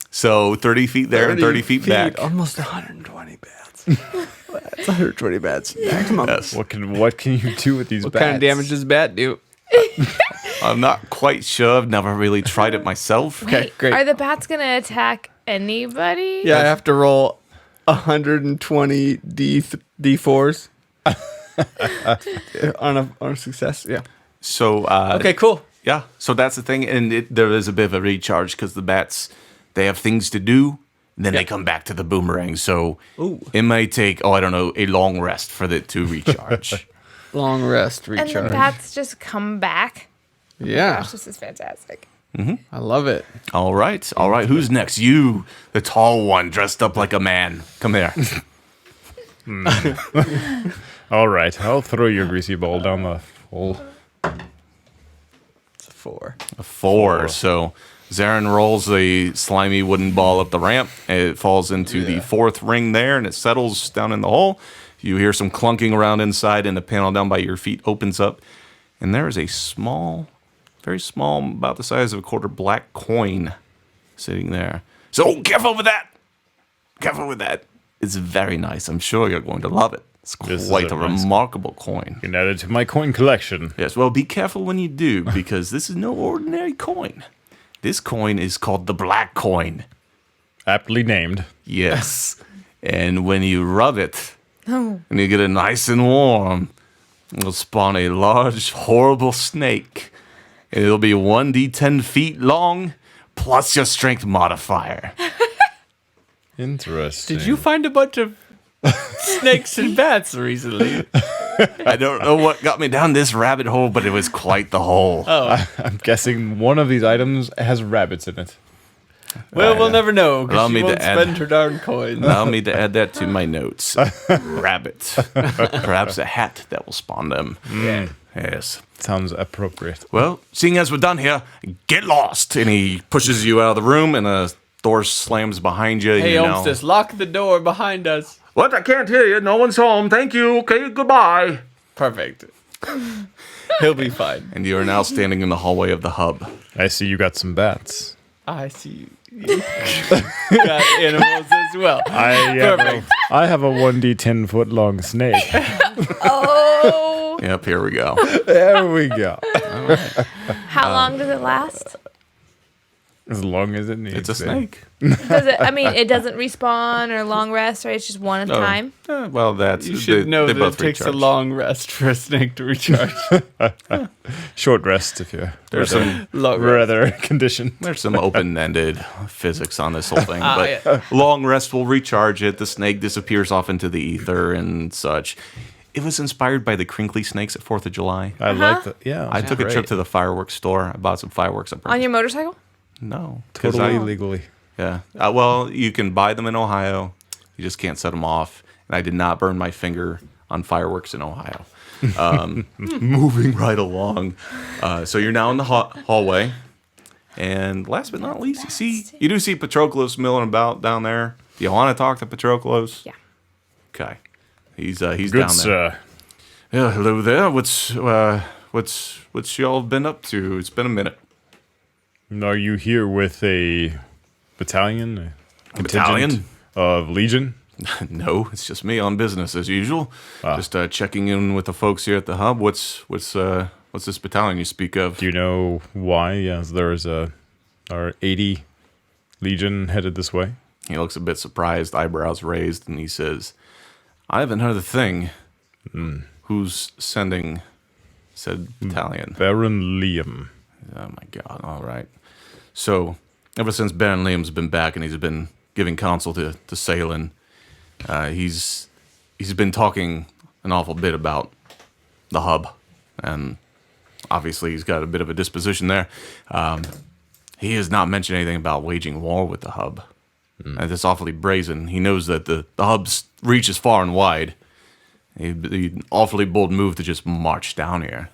So 30 feet there and 30 feet back. Almost 120 bats. That's 120 bats maximum. Yes. What can you do with these What bats? kind of damage does bat do? I'm not quite sure. I've never really tried it myself. Okay, great. Are the bats gonna attack anybody? Yeah, I have to roll 120 D4s on a success. Yeah. So Okay, cool. yeah. So that's the thing, and there is a bit of a recharge because the bats, they have things to do. Then they come back to the boomerang. So it may take, I don't know, a long rest for it to recharge. Long rest, And recharge. the bats just come back. Yeah, Gosh, this is fantastic. I love it. All right. Who's next? You, the tall one, dressed up like a man. Come here. All right, I'll throw your greasy ball down the hole. It's a 4. A 4. So Zarin rolls the slimy wooden ball up the ramp. It falls into the 4th ring there, and it settles down in the hole. You hear some clunking around inside, and the panel down by your feet opens up. And there is a small, very small, about the size of a quarter black coin sitting there. So careful with that. Careful with that. It's very nice. I'm sure you're going to love it. It's This is quite a a nice remarkable coin. You can add it to my coin collection. Yes, well, be careful when you do, because this is no ordinary coin. This coin is called the black coin. Aptly named. Yes. And when you rub it, and you get it nice and warm, it'll spawn a large, horrible snake. And it'll be 1d10 feet long, plus your strength modifier. Interesting. Did you find a bunch of snakes and bats recently? I don't know what got me down this rabbit hole, but it was quite the hole. I'm guessing one of these items has rabbits in it. Well, we'll never know Allow because me she to won't add- spend her darn coins. Allow me to add that to my notes. Rabbit. Perhaps a hat that will spawn them. Yes. Sounds appropriate. Well, seeing as we're done here, get lost. And he pushes you out of the room, and a door slams behind you. Hey, you know. Holmes, lock the door behind us. What? I can't hear you. No one's home. Thank you. Okay, goodbye. Perfect. He'll be fine. And you are now standing in the hallway of the hub. I see you got some bats. I see you got animals as well. I have a 1d10 foot long snake. Oh. Yep, here we go. There we go. How long does it last? As long as it needs. It's a to. snake. Does it? I mean, it doesn't respawn or long rest, right? It's just one at a Oh. time. Well, that's You should know they that it both takes a recharge. long rest for a snake to recharge. Short rest if you're There's some Long rest. rather condition. There's some open-ended physics on this whole thing, but yeah. long rest will recharge it. The snake disappears off into the ether and such. It was inspired by the crinkly snakes at 4th of July. I like that. Yeah. I took a trip to the fireworks store. I bought some fireworks. On your motorcycle? No. 'cause totally I- legally. Yeah. Well, you can buy them in Ohio. You just can't set them off. And I did not burn my finger on fireworks in Ohio. Moving right along. So you're now in the hallway. And last but not least, you do see Patroclus milling about down there. Do you want to talk to Patroclus? Yeah. Okay. He's down Good there. sir. Yeah, hello there. What's y'all been up to? It's been a minute. Are you here with a battalion? A battalion? contingent of Legion? No, it's just me on business as usual. Just checking in with the folks here at the hub. What's this battalion you speak of? Do you know why? Yes, there is a Our 80 Legion headed this way. He looks a bit surprised, eyebrows raised, and he says, I haven't heard a thing. Who's sending said battalion? Baron Liam. Oh my god, all right. So, ever since Baron Liam's been back and he's been giving counsel to Salen, he's been talking an awful bit about the hub, and obviously he's got a bit of a disposition there. He has not mentioned anything about waging war with the hub. And it's awfully brazen. He knows that the hub's reach is far and wide. He'd an awfully bold move to just march down here.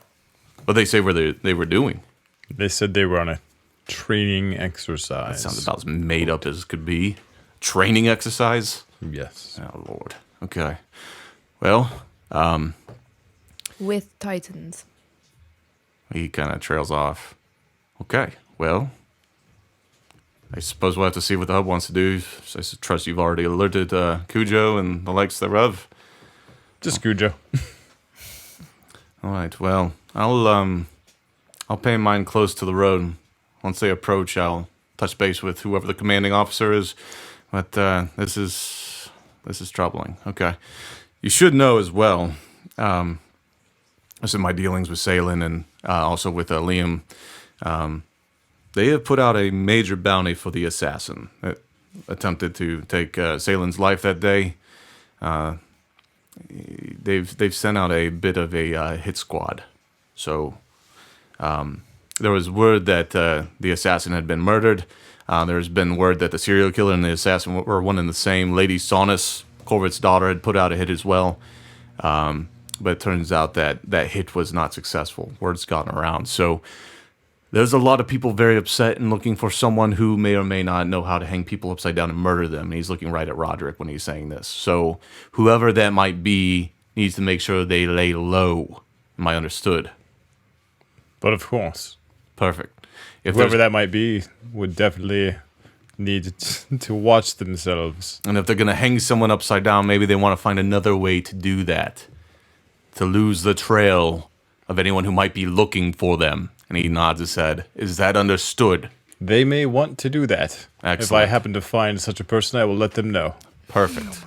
What they say they were doing. They said they were on a training exercise. Sounds about as made up as could be. Training exercise? Yes. Oh, Lord. Okay. Well, With Titans. he kind of trails off. Okay, well, I suppose we'll have to see what the hub wants to do. I trust you've already alerted Cujo and the likes thereof. Just Cujo. All right, well, I'll pay mine close to the road. Once they approach, I'll touch base with whoever the commanding officer is. But this is troubling. Okay. You should know as well, this is my dealings with Salen and also with Liam. They have put out a major bounty for the assassin that attempted to take Salen's life that day. They've sent out a bit of a hit squad. So there was word that the assassin had been murdered. There's been word that the serial killer and the assassin were one and the same. Lady Saunus, Corvett's daughter, had put out a hit as well. But it turns out that hit was not successful. Word's gotten around. So there's a lot of people very upset and looking for someone who may or may not know how to hang people upside down and murder them. And he's looking right at Roderick when he's saying this. So whoever that might be needs to make sure they lay low. Am I understood? But of course, Perfect. If whoever there's- that might be would definitely need to watch themselves. And if they're going to hang someone upside down, maybe they want to find another way to do that. To lose the trail of anyone who might be looking for them. And he nods his head. Is that understood? They may want to do that. If I Excellent. happen to find such a person, I will let them know. Perfect.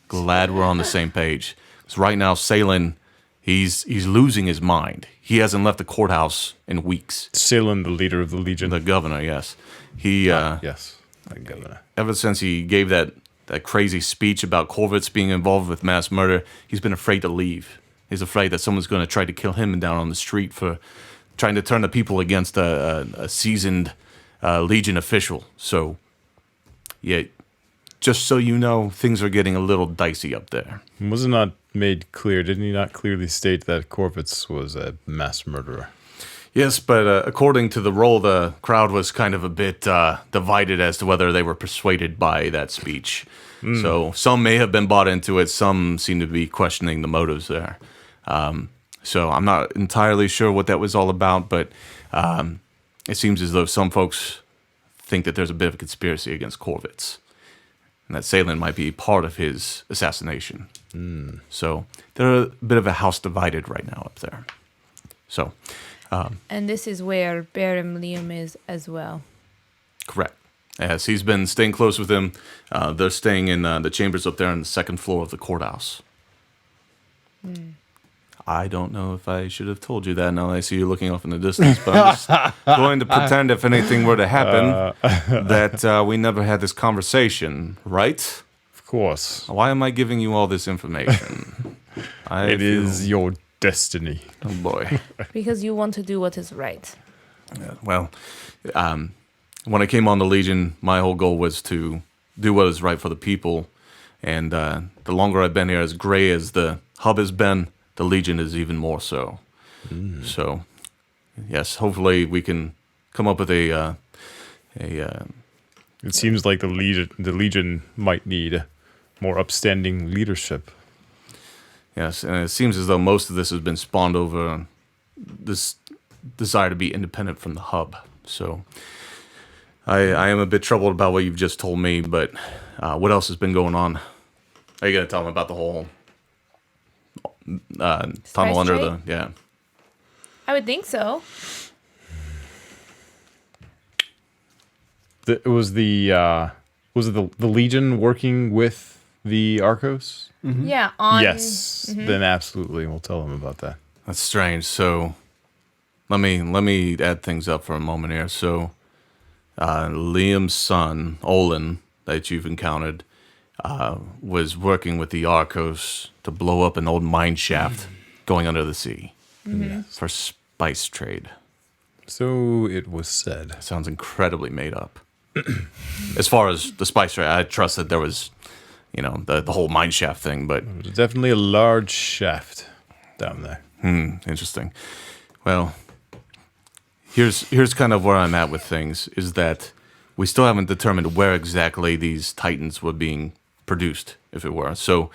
Glad we're on the same page. Because right now, Salen, he's losing his mind. He hasn't left the courthouse in weeks. Salen, the leader of the Legion. The governor, yes. He, Yes, the governor. ever since he gave that crazy speech about Corvett's being involved with mass murder, he's been afraid to leave. He's afraid that someone's going to try to kill him down on the street for trying to turn the people against a seasoned Legion official. So, yeah, just so you know, things are getting a little dicey up there. Was it not made clear? Didn't he not clearly state that Corvitz was a mass murderer? Yes, but according to the roll, the crowd was kind of a bit divided as to whether they were persuaded by that speech. So some may have been bought into it. Some seem to be questioning the motives there. So I'm not entirely sure what that was all about, but it seems as though some folks think that there's a bit of a conspiracy against Corvitz, and that Salen might be part of his assassination. So they're a bit of a house divided right now up there. So, And this is where Baron Liam is as well. correct. As he's been staying close with him, they're staying in the chambers up there on the second floor of the courthouse. I don't know if I should have told you that. Now I see you looking off in the distance, but I'm just going to pretend if anything were to happen that we never had this conversation, right? Of course. Why am I giving you all this information? It is your destiny. Oh boy. Because you want to do what is right. Well, when I came on the Legion, my whole goal was to do what is right for the people. And the longer I've been here, as gray as the hub has been, the Legion is even more so. So, yes, hopefully we can come up with a It seems like the Legion might need more upstanding leadership. yes, and it seems as though most of this has been spawned over this desire to be independent from the hub. So, I am a bit troubled about what you've just told me, but what else has been going on? Are you going to tell me about the whole tunnel under the... Straight? Yeah. I would think so. Was it the Legion working with the Arcos? Yeah. On. Yes. Then absolutely, we'll tell them about that. That's strange. So, let me add things up for a moment here. So, Liam's son, Olin, that you've encountered, was working with the Arcos to blow up an old mine shaft going under the sea for spice trade. So it was said. Sounds incredibly made up. As far as the spice trade, I trust that there was, the whole mine shaft thing, but There's definitely a large shaft down there. interesting. Well, here's kind of where I'm at with things, is that we still haven't determined where exactly these titans were being produced, if it were. So,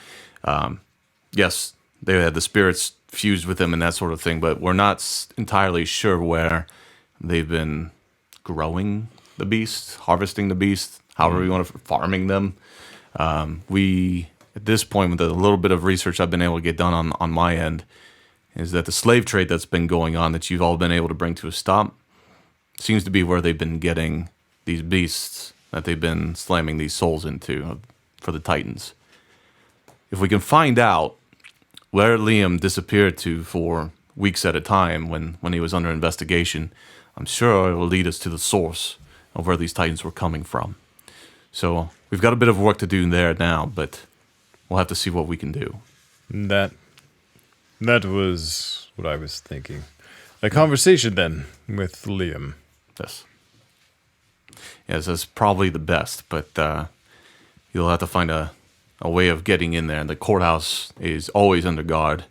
yes, they had the spirits fused with them and that sort of thing, but we're not entirely sure where they've been growing the beasts, harvesting the beasts, however you want to, farming them. We, at this point, with a little bit of research I've been able to get done on my end, is that the slave trade that's been going on, that you've all been able to bring to a stop, seems to be where they've been getting these beasts that they've been slamming these souls into for the Titans. If we can find out where Liam disappeared to for weeks at a time when he was under investigation, I'm sure it will lead us to the source of where these Titans were coming from. So we've got a bit of work to do there now, but we'll have to see what we can do. That was what I was thinking. A conversation then with Liam. Yes, that's probably the best, but you'll have to find a way of getting in there. The courthouse is always under guard,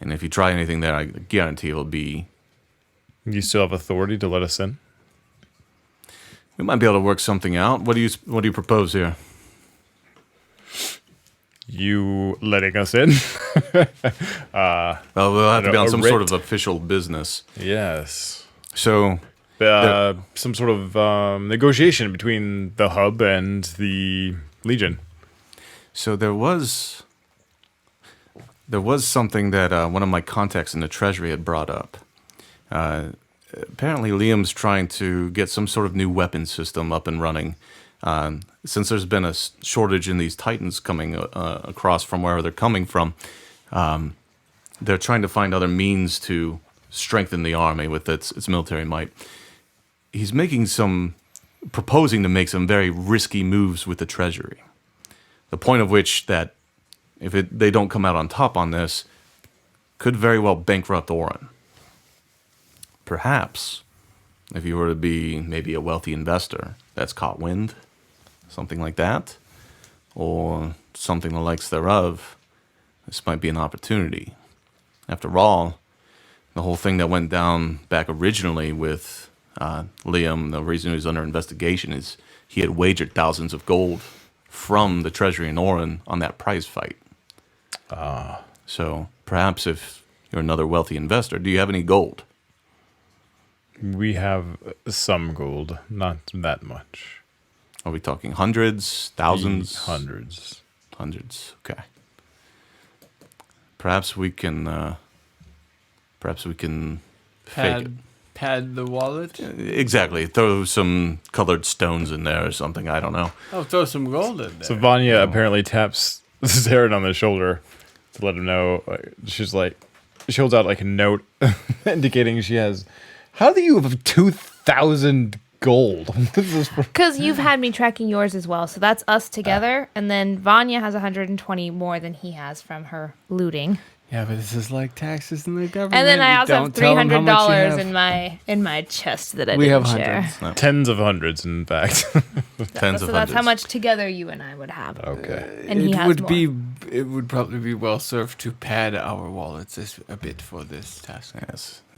and if you try anything there, I guarantee it'll be... You still have authority to let us in? We might be able to work something out. What do you propose here? You letting us in? Well, we'll have to be on some writ. sort of official business. Yes. So, Some sort of negotiation between the hub and the Legion. so there was something that one of my contacts in the Treasury had brought up. Apparently, Liam's trying to get some sort of new weapon system up and running. Since there's been a shortage in these Titans coming across from wherever they're coming from, they're trying to find other means to strengthen the army with its military might. He's proposing to make some very risky moves with the Treasury. The point of which that if they don't come out on top on this, could very well bankrupt Orin. Perhaps, if you were to be maybe a wealthy investor that's caught wind, something like that, or something the likes thereof, this might be an opportunity. After all, the whole thing that went down back originally with Liam, the reason he was under investigation is he had wagered thousands of gold from the Treasury in Orin on that prize fight. So perhaps if you're another wealthy investor, do you have any gold? We have some gold, not that much. Are we talking hundreds, thousands? Hundreds. Hundreds, okay. Perhaps we can fake it. Pad the wallet. Exactly. Throw some colored stones in there or something. I don't know. Oh, throw some gold in there. So Vanya apparently taps Zarin on the shoulder to let him know. She holds out like a note indicating she has. How do you have 2,000 gold? Because you've had me tracking yours as well, so that's us together. And then Vanya has 120 more than he has from her looting. Yeah, but this is like taxes in the government. And then I You also have don't tell them how much you $300 have. in my chest that I We didn't have share. hundreds. Tens of hundreds, in fact. Tens So of that's how hundreds. much together you and I would have. Okay. And he has more. It would probably be well served to pad our wallets a bit for this task.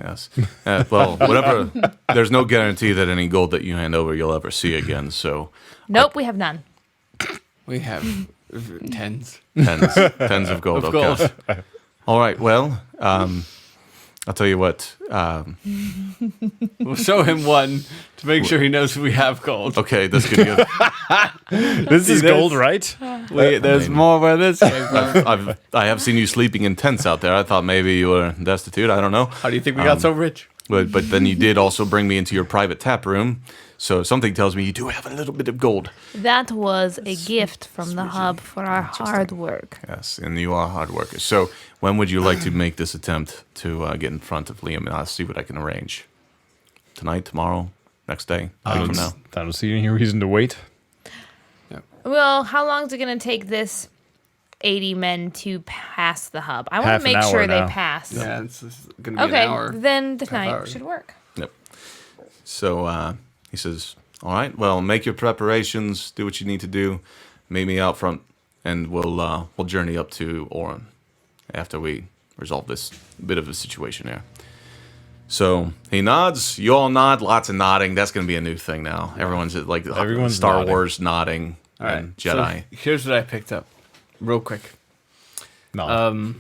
Yes. Well, whatever. There's no guarantee that any gold that you hand over you'll ever see again. So Nope, we have none. We have tens. tens of gold. Of Okay. gold. All right. Well, I'll tell you what. We'll show him one to make sure he knows we have gold. Okay, this could give. This is this? gold, right? Wait, there's more where this came from. I have seen you sleeping in tents out there. I thought maybe you were destitute. I don't know. How do you think we got so rich? But then you did also bring me into your private tap room. So something tells me you do have a little bit of gold. That was a gift from the hub for our hard work. Yes, and you are hard workers. So when would you like to make this attempt to get in front of Liam? And I'll see what I can arrange. Tonight, tomorrow, next day, a week from now. I don't see any reason to wait. Well, how long is it going to take this 80 men to pass the hub? I want Half to an make hour sure they now. pass. Yeah, it's going to be Okay, an hour. then the Half night hour. should work. Yep. So he says, all right, well, make your preparations, do what you need to do, meet me out front, and we'll journey up to Orin after we resolve this bit of a situation here. So he nods, you all nod, lots of nodding. That's going to be a new thing now. Everyone's like Everyone's Star nodding. Wars nodding All right. and Jedi. So here's what I picked up, real quick. No.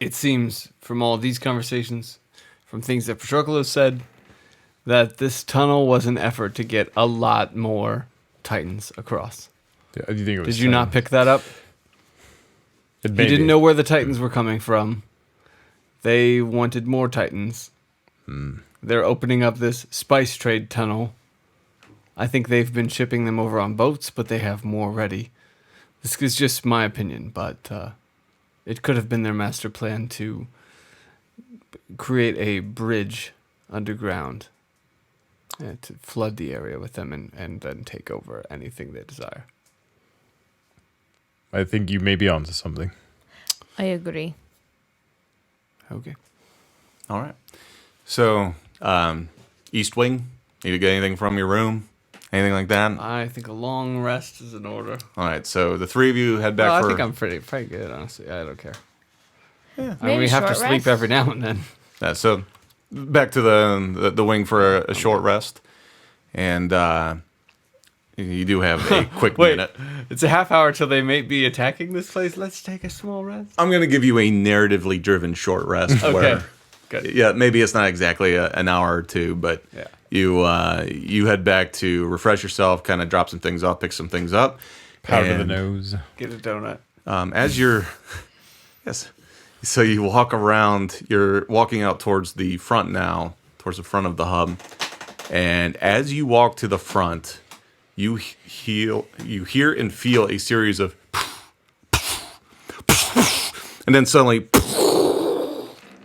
It seems from all these conversations, from things that Patroclo said, that this tunnel was an effort to get a lot more Titans across. Do you think it was Did you not pick that up? It You may didn't be. know where the Titans were coming from. They wanted more Titans. They're opening up this spice trade tunnel. I think they've been shipping them over on boats, but they have more ready. This is just my opinion, but it could have been their master plan to create a bridge underground to flood the area with them and then take over anything they desire. I think you may be onto something. I agree. Okay. All right. So, East Wing, need to get anything from your room? Anything like that? I think a long rest is in order. All right, so the three of you head back Well, I for... think I'm pretty good, honestly. I don't care. I mean, Maybe we have to short sleep rest? every now and then. Yeah, so back to the wing for a short rest. And you do have a quick minute. It's a half hour till they may be attacking this place. Let's take a small rest. I'm going to give you a narratively driven short rest where... Good. Yeah, maybe it's not exactly an hour or two, but Yeah. you head back to refresh yourself, kind of drop some things off, pick some things up. Powder the and, nose. Get a donut. As you're... Yes. So you walk around, you're walking out towards the front now, towards the front of the hub. And as you walk to the front, you hear and feel a series of... And then suddenly...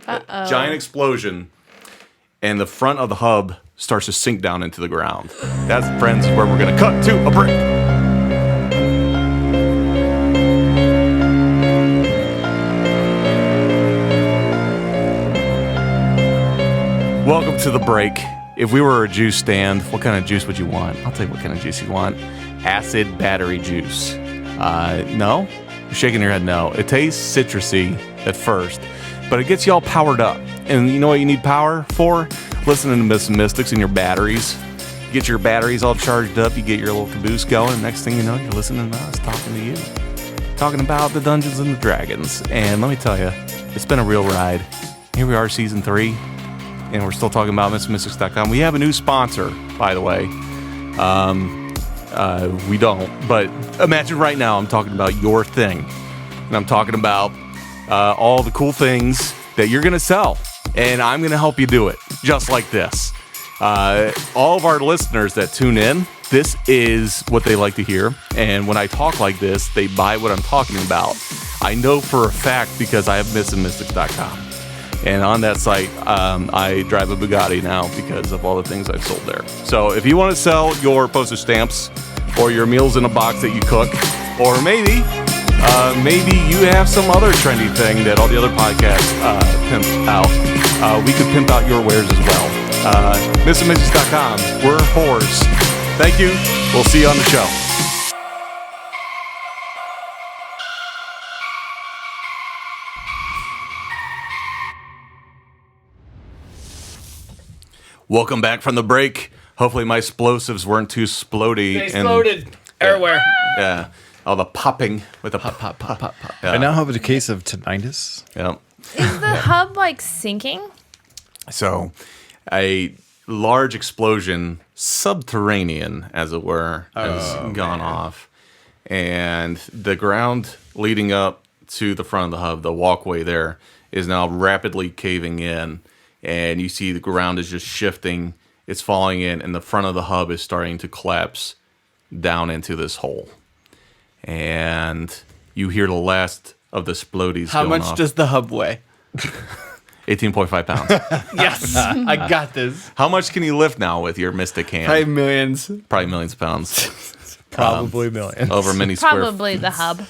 Giant explosion, and the front of the hub starts to sink down into the ground. That's, friends, where we're going to cut to a break. Welcome to the break. If we were a juice stand, what kind of juice would you want? I'll tell you what kind of juice you want. Acid battery juice. No? You're shaking your head no. It tastes citrusy at first, but it gets you all powered up. And you know what you need power for? Listening to Miss Mystics and your batteries. You get your batteries all charged up, you get your little caboose going, and next thing you know, you're listening to us talking to you. Talking about the Dungeons and the Dragons. And let me tell you, it's been a real ride. Here we are, season 3, and we're still talking about MrMystics.com. We have a new sponsor, by the way. We don't, but imagine right now I'm talking about your thing. And I'm talking about all the cool things that you're going to sell. And I'm going to help you do it, just like this. All of our listeners that tune in, this is what they like to hear. And when I talk like this, they buy what I'm talking about. I know for a fact because I have MrMystics.com. And on that site, I drive a Bugatti now because of all the things I've sold there. So if you want to sell your postage stamps or your meals in a box that you cook, or maybe you have some other trendy thing that all the other podcasts pimp out, we could pimp out your wares as well. MrMystics.com. We're whores. Thank you. We'll see you on the show. Welcome back from the break. Hopefully my explosives weren't too splody. They exploded everywhere. Yeah. All the popping with the pop, Pop, pop, pop, pop. I now have a case of tinnitus. Yeah. Is the hub like sinking? So, a large explosion, subterranean, as it were, has gone off. And the ground leading up to the front of the hub, the walkway there, is now rapidly caving in. and you see the ground is just shifting. It's falling in, and the front of the hub is starting to collapse down into this hole. And you hear the last of the splodies How going much off. does the hub weigh? 18.5 pounds. Yes, I got this. How much can you lift now with your mystic hand? Probably millions. Probably millions of pounds. Probably millions. Over many square. Probably the hub.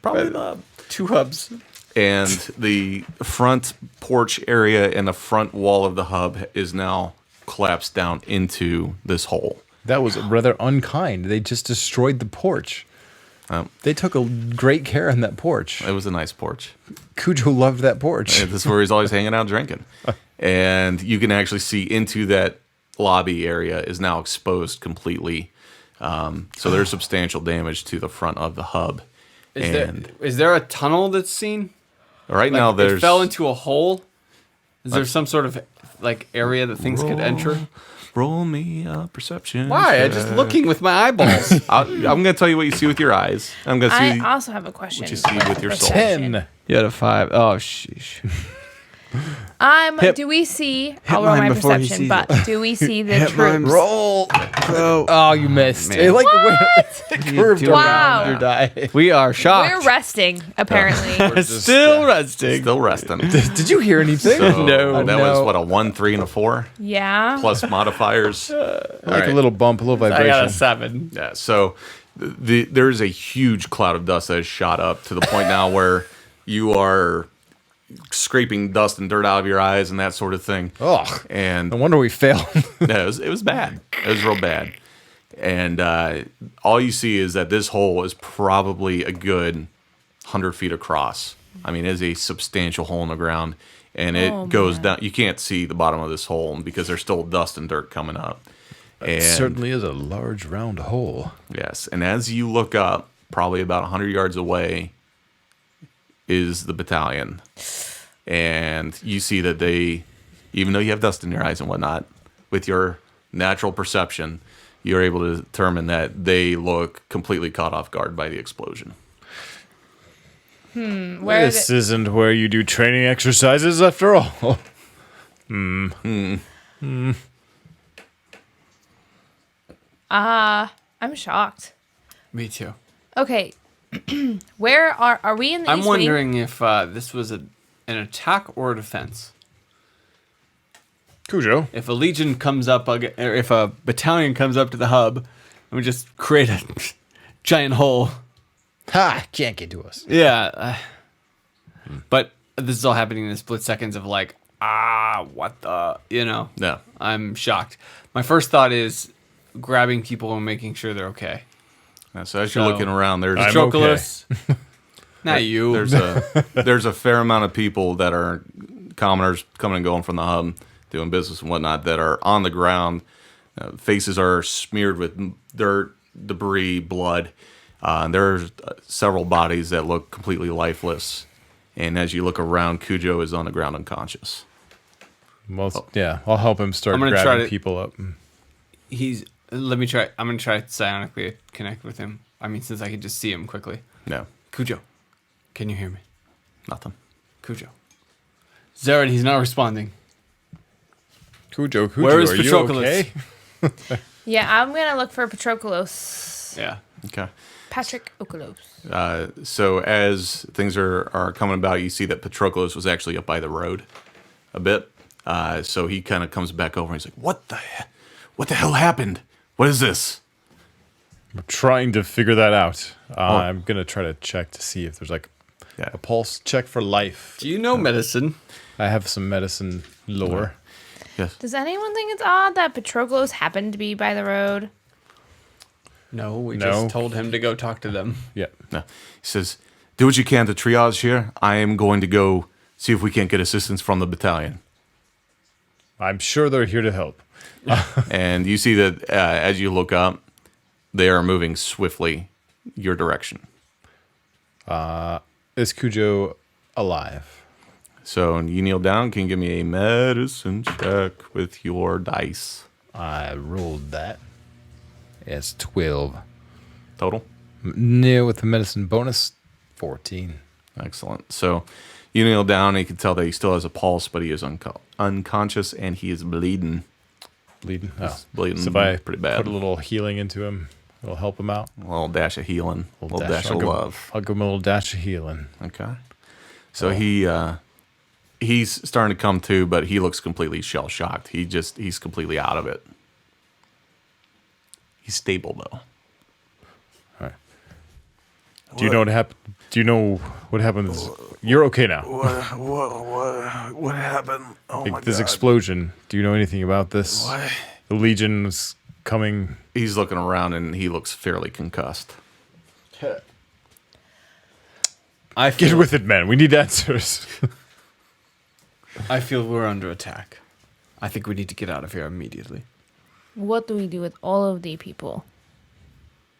Probably the 2 hubs. And the front porch area and the front wall of the hub is now collapsed down into this hole. That was rather unkind. They just destroyed the porch. They took a great care in that porch. It was a nice porch. Cujo loved that porch. And this is where he's always hanging out drinking. And you can actually see into that lobby area is now exposed completely. So there's substantial damage to the front of the hub. Is there a tunnel that's seen? Right now It there's fell into a hole. Is there some sort of like area that things could enter? Roll me a perception. Why? I'm just looking with my eyeballs. I'm going to tell you what you see with your eyes. I'm going to I see also have a question. what you see with your soul. 10. You had a 5. Oh, sheesh. Do we see? I'll roll mine my before he perception, sees but do we see the troops? Roll. Bro. Oh, you missed. Man. It curved doing around Wow. your die. We are shocked. We're resting, apparently. Still resting. Still resting. Did you hear anything? So No. that was what, a 1, 3, and a 4 Yeah. plus modifiers. Like a little bump, a little I got vibration. a 7. Yeah, so there is a huge cloud of dust that has shot up to the point now where you are scraping dust and dirt out of your eyes and that sort of thing. Ugh. And No wonder we failed. yeah, it was bad. It was real bad. And all you see is that this hole is probably a good 100 feet across. I mean, it is a substantial hole in the ground, and it goes down. You can't see the bottom of this hole because there's still dust and dirt coming up. And Certainly is a large round hole. yes, and as you look up, probably about 100 yards away, is the battalion. And you see that they, even though you have dust in your eyes and whatnot, with your natural perception, you're able to determine that they look completely caught off guard by the explosion. Where This isn't where you do training exercises after all. I'm shocked. Me too. Okay. Where are we in the I'm East Wing? wondering if this was an attack or a defense. Cujo. If a legion comes up, or if a battalion comes up to the hub, and we just create a giant hole. Ha! Can't get to us. Yeah. But this is all happening in the split seconds of like, what the, Yeah. I'm shocked. My first thought is grabbing people and making sure they're okay. So as you're So- looking around, there's I'm okay. Patroclus. Not you. there's a fair amount of people that are commoners coming and going from the hub, doing business and whatnot, that are on the ground. Faces are smeared with dirt, debris, blood. There's several bodies that look completely lifeless. And as you look around, Cujo is on the ground unconscious. Well, yeah, I'll help him start I'm gonna try grabbing to- people up. Let me try. I'm going to try psionically connect with him. I mean, since I can just see him quickly. No, Cujo, can you hear me? nothing. Cujo. Zared, he's not responding. Cujo, Where is are you Patroclus? okay? Yeah, I'm gonna look for Patroclus. Yeah. Okay. Patrick Oculos. So as things are coming about, you see that Patroclus was actually up by the road a bit. So he kind of comes back over and he's like, What the hell happened? What is this? We're trying to figure that out. I'm going to try to check to see if there's like Yeah. a pulse check for life. Do you know medicine? I have some medicine lore. Yes. Does anyone think it's odd that Patroclus happened to be by the road? No, we No. just told him to go talk to them. Yeah. No. He says, Do what you can to triage here. I am going to go see if we can't get assistance from the battalion. I'm sure they're here to help. And you see that as you look up, they are moving swiftly your direction. Is Cujo alive? So you kneel down. Can you give me a medicine check with your dice? I rolled that. It's 12. Total? No, with the medicine bonus, 14. Excellent. So You kneel down, and you can tell that he still has a pulse, but he is unconscious, and he is bleeding. Bleeding. Oh. Bleeding So if I pretty bad. put a little healing into him, it'll help him out. A little dash of healing, a little dash of love. I'll give him a little dash of healing. Okay. So he's starting to come to, but he looks completely shell shocked. He's completely out of it. He's stable though. All right. Do you know what happened? Do you know what happened? You're okay now. What happened? Oh Like, this explosion. Do you know anything about this? What? The Legion was coming. He's looking around and he looks fairly concussed. I Get feel, with it, man. We need answers. I feel we're under attack. I think we need to get out of here immediately. What do we do with all of the people?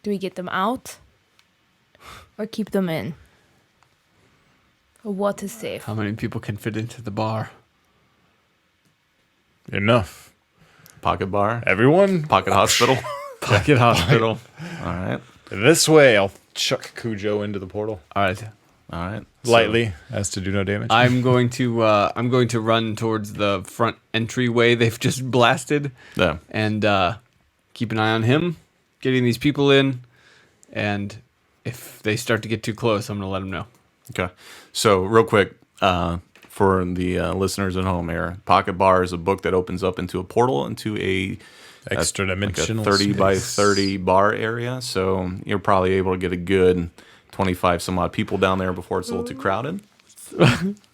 Do we get them out? Or keep them in? Or what is safe? How many people can fit into the bar? Enough. Pocket bar? Everyone, Pocket hospital? Pocket hospital. All right. this way. I'll chuck Cujo into the portal All right. All right. lightly, as to do no damage. I'm going to run towards the front entryway they've just blasted, Yeah. and keep an eye on him, getting these people in, and if they start to get too close, I'm gonna let them know. Okay. So, real quick, for the listeners at home here, Pocket Bar is a book that opens up into a portal into a Extra like a dimensional 30 by space. 30 bar area. So, you're probably able to get a good 25 some odd people down there before it's a little too crowded.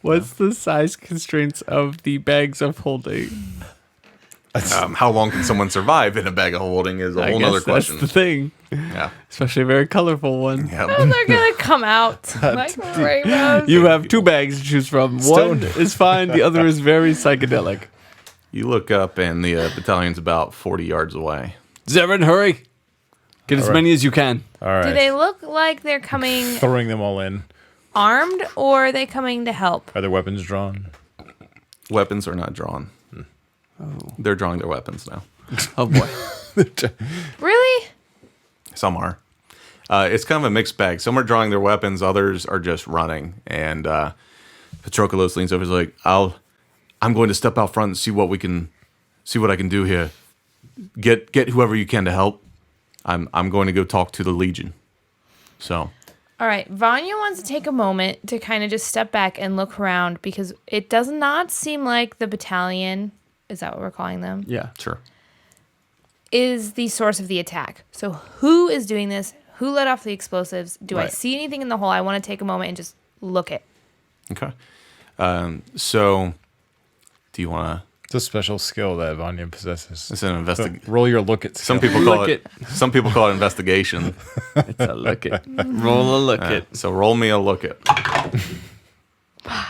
What's the size constraints of the bags of holding? How long can someone survive in a bag of holding is a whole other question. That's the thing, Yeah. especially a very colorful one. Yeah. They're gonna come out like rainbows. You have two bags to choose from. One is fine. The other is very psychedelic. You look up, and the battalion's about 40 yards away. Zevran, hurry! Get as All right. many as you can. All right. Do they look like they're coming Throwing them all in. armed, or are they coming to help? Are their weapons drawn? Weapons are not drawn. They're drawing their weapons now. Oh boy. Really? Some are. It's kind of a mixed bag. Some are drawing their weapons, others are just running. And Patroclus leans over. He's like, I'm going to step out front and see what I can do here. Get whoever you can to help. I'm going to go talk to the Legion. So All right. Vanya wants to take a moment to kind of just step back and look around because it does not seem like the battalion, is that what we're calling them, Yeah. sure. is the source of the attack. So who is doing this? Who let off the explosives? Do I Right. see anything in the hole? I want to take a moment and just look it. Okay. So do you want to? It's a special skill that Vanya possesses. It's an So investigation. roll your look at skill. Some people call Look it. Some people call it investigation. It's a look it. Roll a look it. So roll me a look it.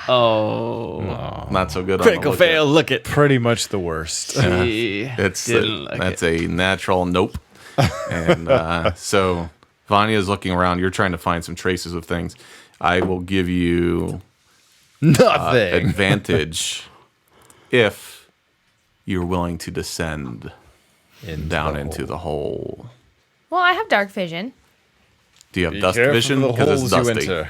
Oh. Not so good. Critical on the look fail, look it. Pretty much the worst. That's a natural nope. And so Vanya is looking around. You're trying to find some traces of things. I will give you Nothing. advantage if you're willing to descend down into the hole. Well, I have dark vision. Do you have Be dust careful vision? of the Because it's holes you dusty. enter.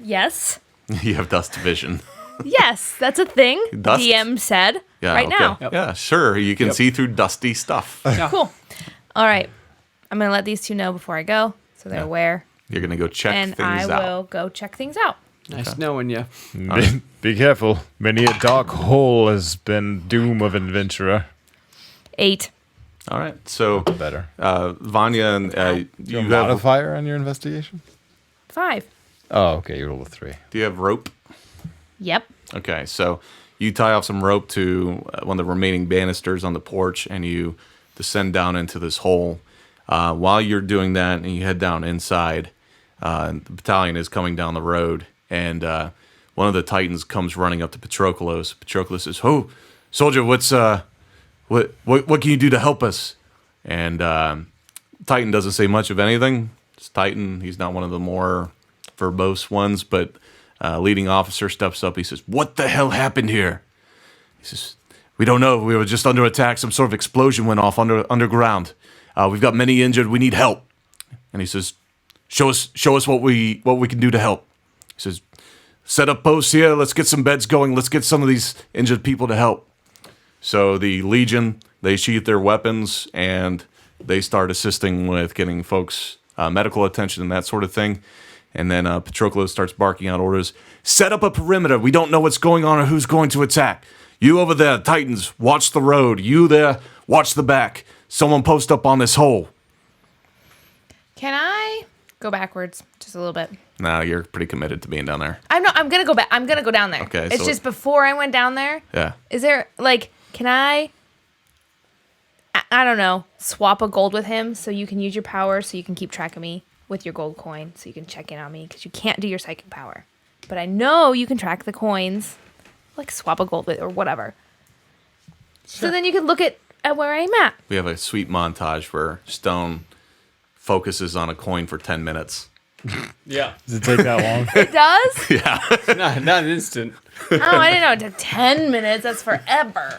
Yes. You have dust vision. Yes, that's a thing. Dust? DM said Yeah. right okay. now. Yeah. Sure. You can see through dusty stuff. Cool. All right. I'm going to let these two know before I go so they're aware. You're gonna go check And things I out. will go check things out. Nice knowing you. Be careful. Many a dark hole has been doom of an adventurer. 8. All right. So Better. Vanya and You you have a have. modifier on your investigation? 5. Oh, okay. You rolled a 3. Do you have rope? Yep. Okay, so you tie off some rope to one of the remaining banisters on the porch, and you descend down into this hole. While you're doing that, and you head down inside, the battalion is coming down the road, and one of the Titans comes running up to Patroclus. Patroclus says, "Oh, soldier, what can you do to help us?" And Titan doesn't say much of anything. It's Titan. He's not one of the more verbose ones, but leading officer steps up. He says, "What the hell happened here?" He says, "We don't know. We were just under attack. Some sort of explosion went off underground. We've got many injured. We need help." And he says, "Show us what we can do to help." He says, set up posts here. Let's get some beds going. Let's get some of these injured people to help. So the Legion, they sheath their weapons and they start assisting with getting folks medical attention and that sort of thing. And then Patroclus starts barking out orders. Set up a perimeter. We don't know what's going on or who's going to attack. You over there, Titans, watch the road. You there, watch the back. Someone post up on this hole. Can I go backwards just a little bit? Nah, you're pretty committed to being down there. I'm not. I'm gonna go back. I'm gonna go down there. Okay, It's so- just before I went down there. Yeah. Is there like? Can I don't know. Swap a gold with him so you can use your power so you can keep track of me with your gold coin so you can check in on me because you can't do your psychic power. But I know you can track the coins. Like swap a gold with or whatever. So then you can look at where I'm at. We have a sweet montage where Stone focuses on a coin for 10 minutes. Yeah. Does it take that long? It does? Not an instant. Oh, I didn't know it took 10 minutes. That's forever.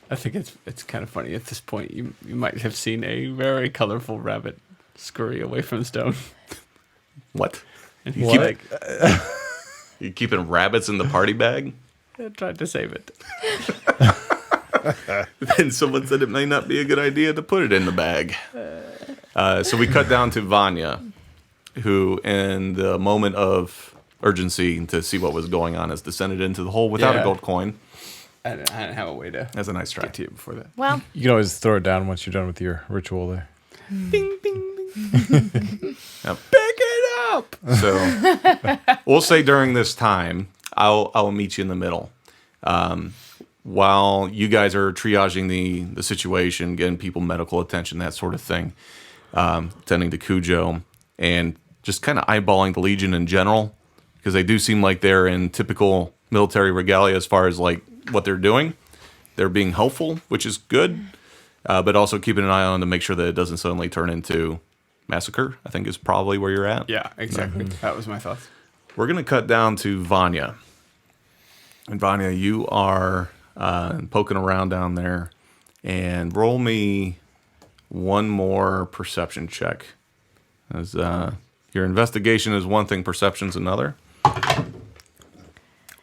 I think it's kind of funny at this point. You might have seen a very colorful rabbit scurry away from Stone. What? And You he keep, you keeping rabbits in the party bag? tried to save it. Then someone said it may not be a good idea to put it in the bag. So we cut down to Vanya, who, in the moment of urgency to see what was going on, has descended into the hole without a Yeah. gold coin. I didn't have a way to That's a nice try. get to you before that. Well, You can always throw it down once you're done with your ritual there. Bing, bing, bing. Yep. Pick it up. So we'll say during this time, I'll meet you in the middle. While you guys are triaging the situation, getting people medical attention, that sort of thing, tending to Cujo, and just kind of eyeballing the Legion in general, because they do seem like they're in typical military regalia as far as like what they're doing. They're being helpful, which is good, but also keeping an eye on to make sure that it doesn't suddenly turn into massacre, I think is probably where you're at. Yeah, exactly. That was my thoughts. We're going to cut down to Vanya. And Vanya, you are poking around down there. And roll me one more perception check. As your investigation is one thing, perception's another.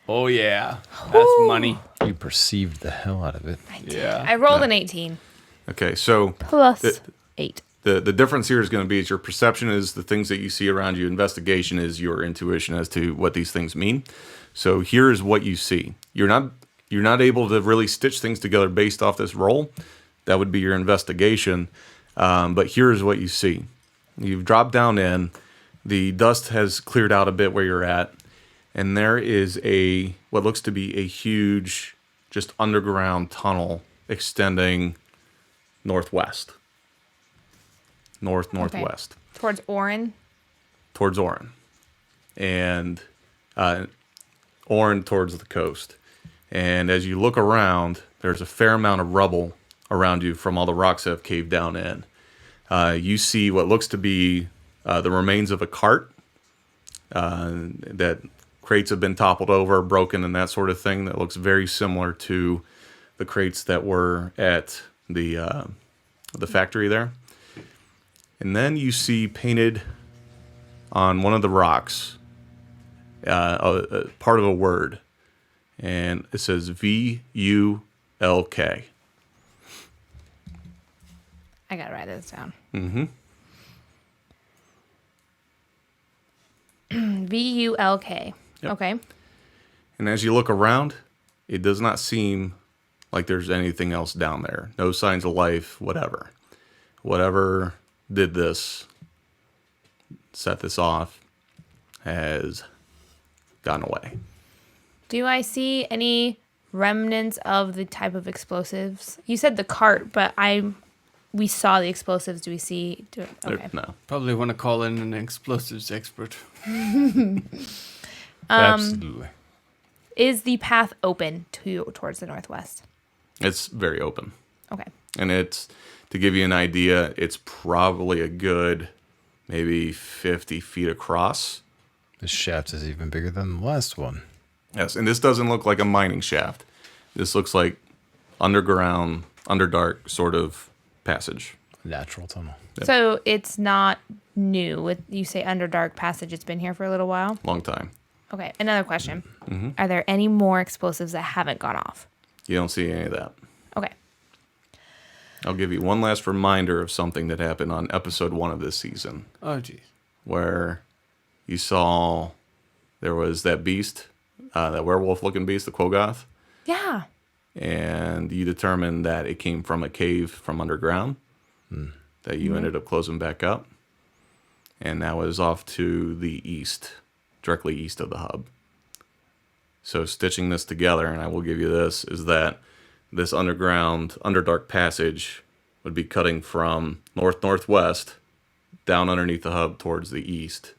Oh yeah, that's money. You perceived the hell out of it. Yeah. I rolled an 18 Okay, so plus It- 8. the difference here is going to be is your perception is the things that you see around you. Investigation is your intuition as to what these things mean. So here is what you see. You're not able to really stitch things together based off this roll. That would be your investigation. But here is what you see. You've dropped down in. The dust has cleared out a bit where you're at. And there is what looks to be a huge, just underground tunnel extending northwest. Northwest. Towards Orin. Towards Orin. And Orin towards the coast. And as you look around, there's a fair amount of rubble around you from all the rocks that have caved down in. You see what looks to be the remains of a cart. That crates have been toppled over, broken, and that sort of thing. That looks very similar to the crates that were at the factory there. And then you see painted on one of the rocks a part of a word. And it says VULK. I gotta write this down. VULK. Yep. Okay. And as you look around, it does not seem like there's anything else down there. No signs of life, whatever. Whatever did this, set this off, has gone away. Do I see any remnants of the type of explosives? You said the cart, but we saw the explosives. Do we see? Okay. No. Probably want to call in an explosives expert. Absolutely. Is the path open towards the northwest? It's very open. Okay. And it's, to give you an idea, it's probably a good maybe 50 feet across. This shaft is even bigger than the last one. Yes, and this doesn't look like a mining shaft. This looks like underground, underdark sort of passage. Natural tunnel. So it's not new. You say Underdark Passage. It's been here for a little while. Long time. Okay. Another question. Are there any more explosives that haven't gone off? You don't see any of that. Okay. I'll give you one last reminder of something that happened on episode 1 of this season, Oh, geez. where you saw there was that beast, that werewolf-looking beast, the Quogoth, Yeah. and you determined that it came from a cave from underground that you ended up closing back up, and that was off to the east, directly east of the hub. So stitching this together, and I will give you this, is that this underground, Underdark Passage would be cutting from north-northwest down underneath the hub towards the east,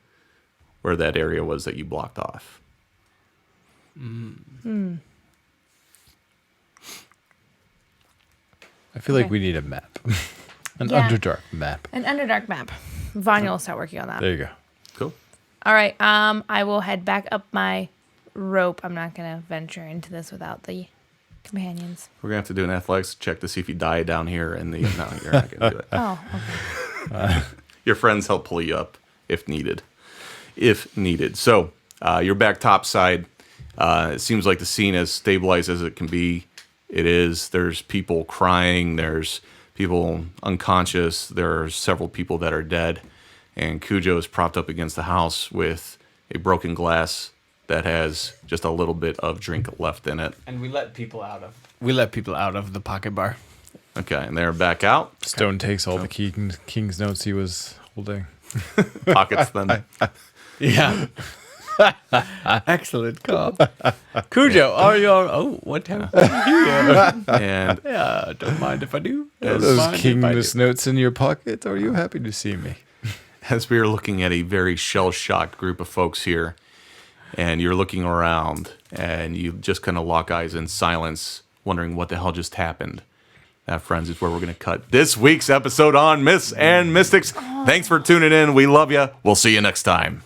where that area was that you blocked off. I feel like Okay. we need a map. An Yeah. Underdark map. An Underdark map. Vanya will start working on that. There you go. Cool. All right. I will head back up my rope. I'm not gonna venture into this without the companions. We're going to have to do an athletics check to see if you die down here in the... No, you're not going to do it. Oh, okay. Your friends help pull you up if needed. If needed. So, you're back topside. It seems like the scene as stabilized as it can be. It is. There's people crying. There's people unconscious. There are several people that are dead. And Cujo is propped up against the house with a broken glass that has just a little bit of drink left in it. And we let people out of the pocket bar. Okay, and they're back out. Stone takes all the king's notes he was holding. Pockets them. Yeah. Excellent call. Cujo, are you all... Oh, what time? And Yeah, don't mind if I do. Are Don't those mind if I do. king's notes in your pocket? Are you happy to see me? as we are looking at a very shell-shocked group of folks here, and you're looking around, and you just kind of lock eyes in silence, wondering what the hell just happened. That, friends, is where we're going to cut this week's episode on Myths and Mystics. Thanks for tuning in. We love you. We'll see you next time.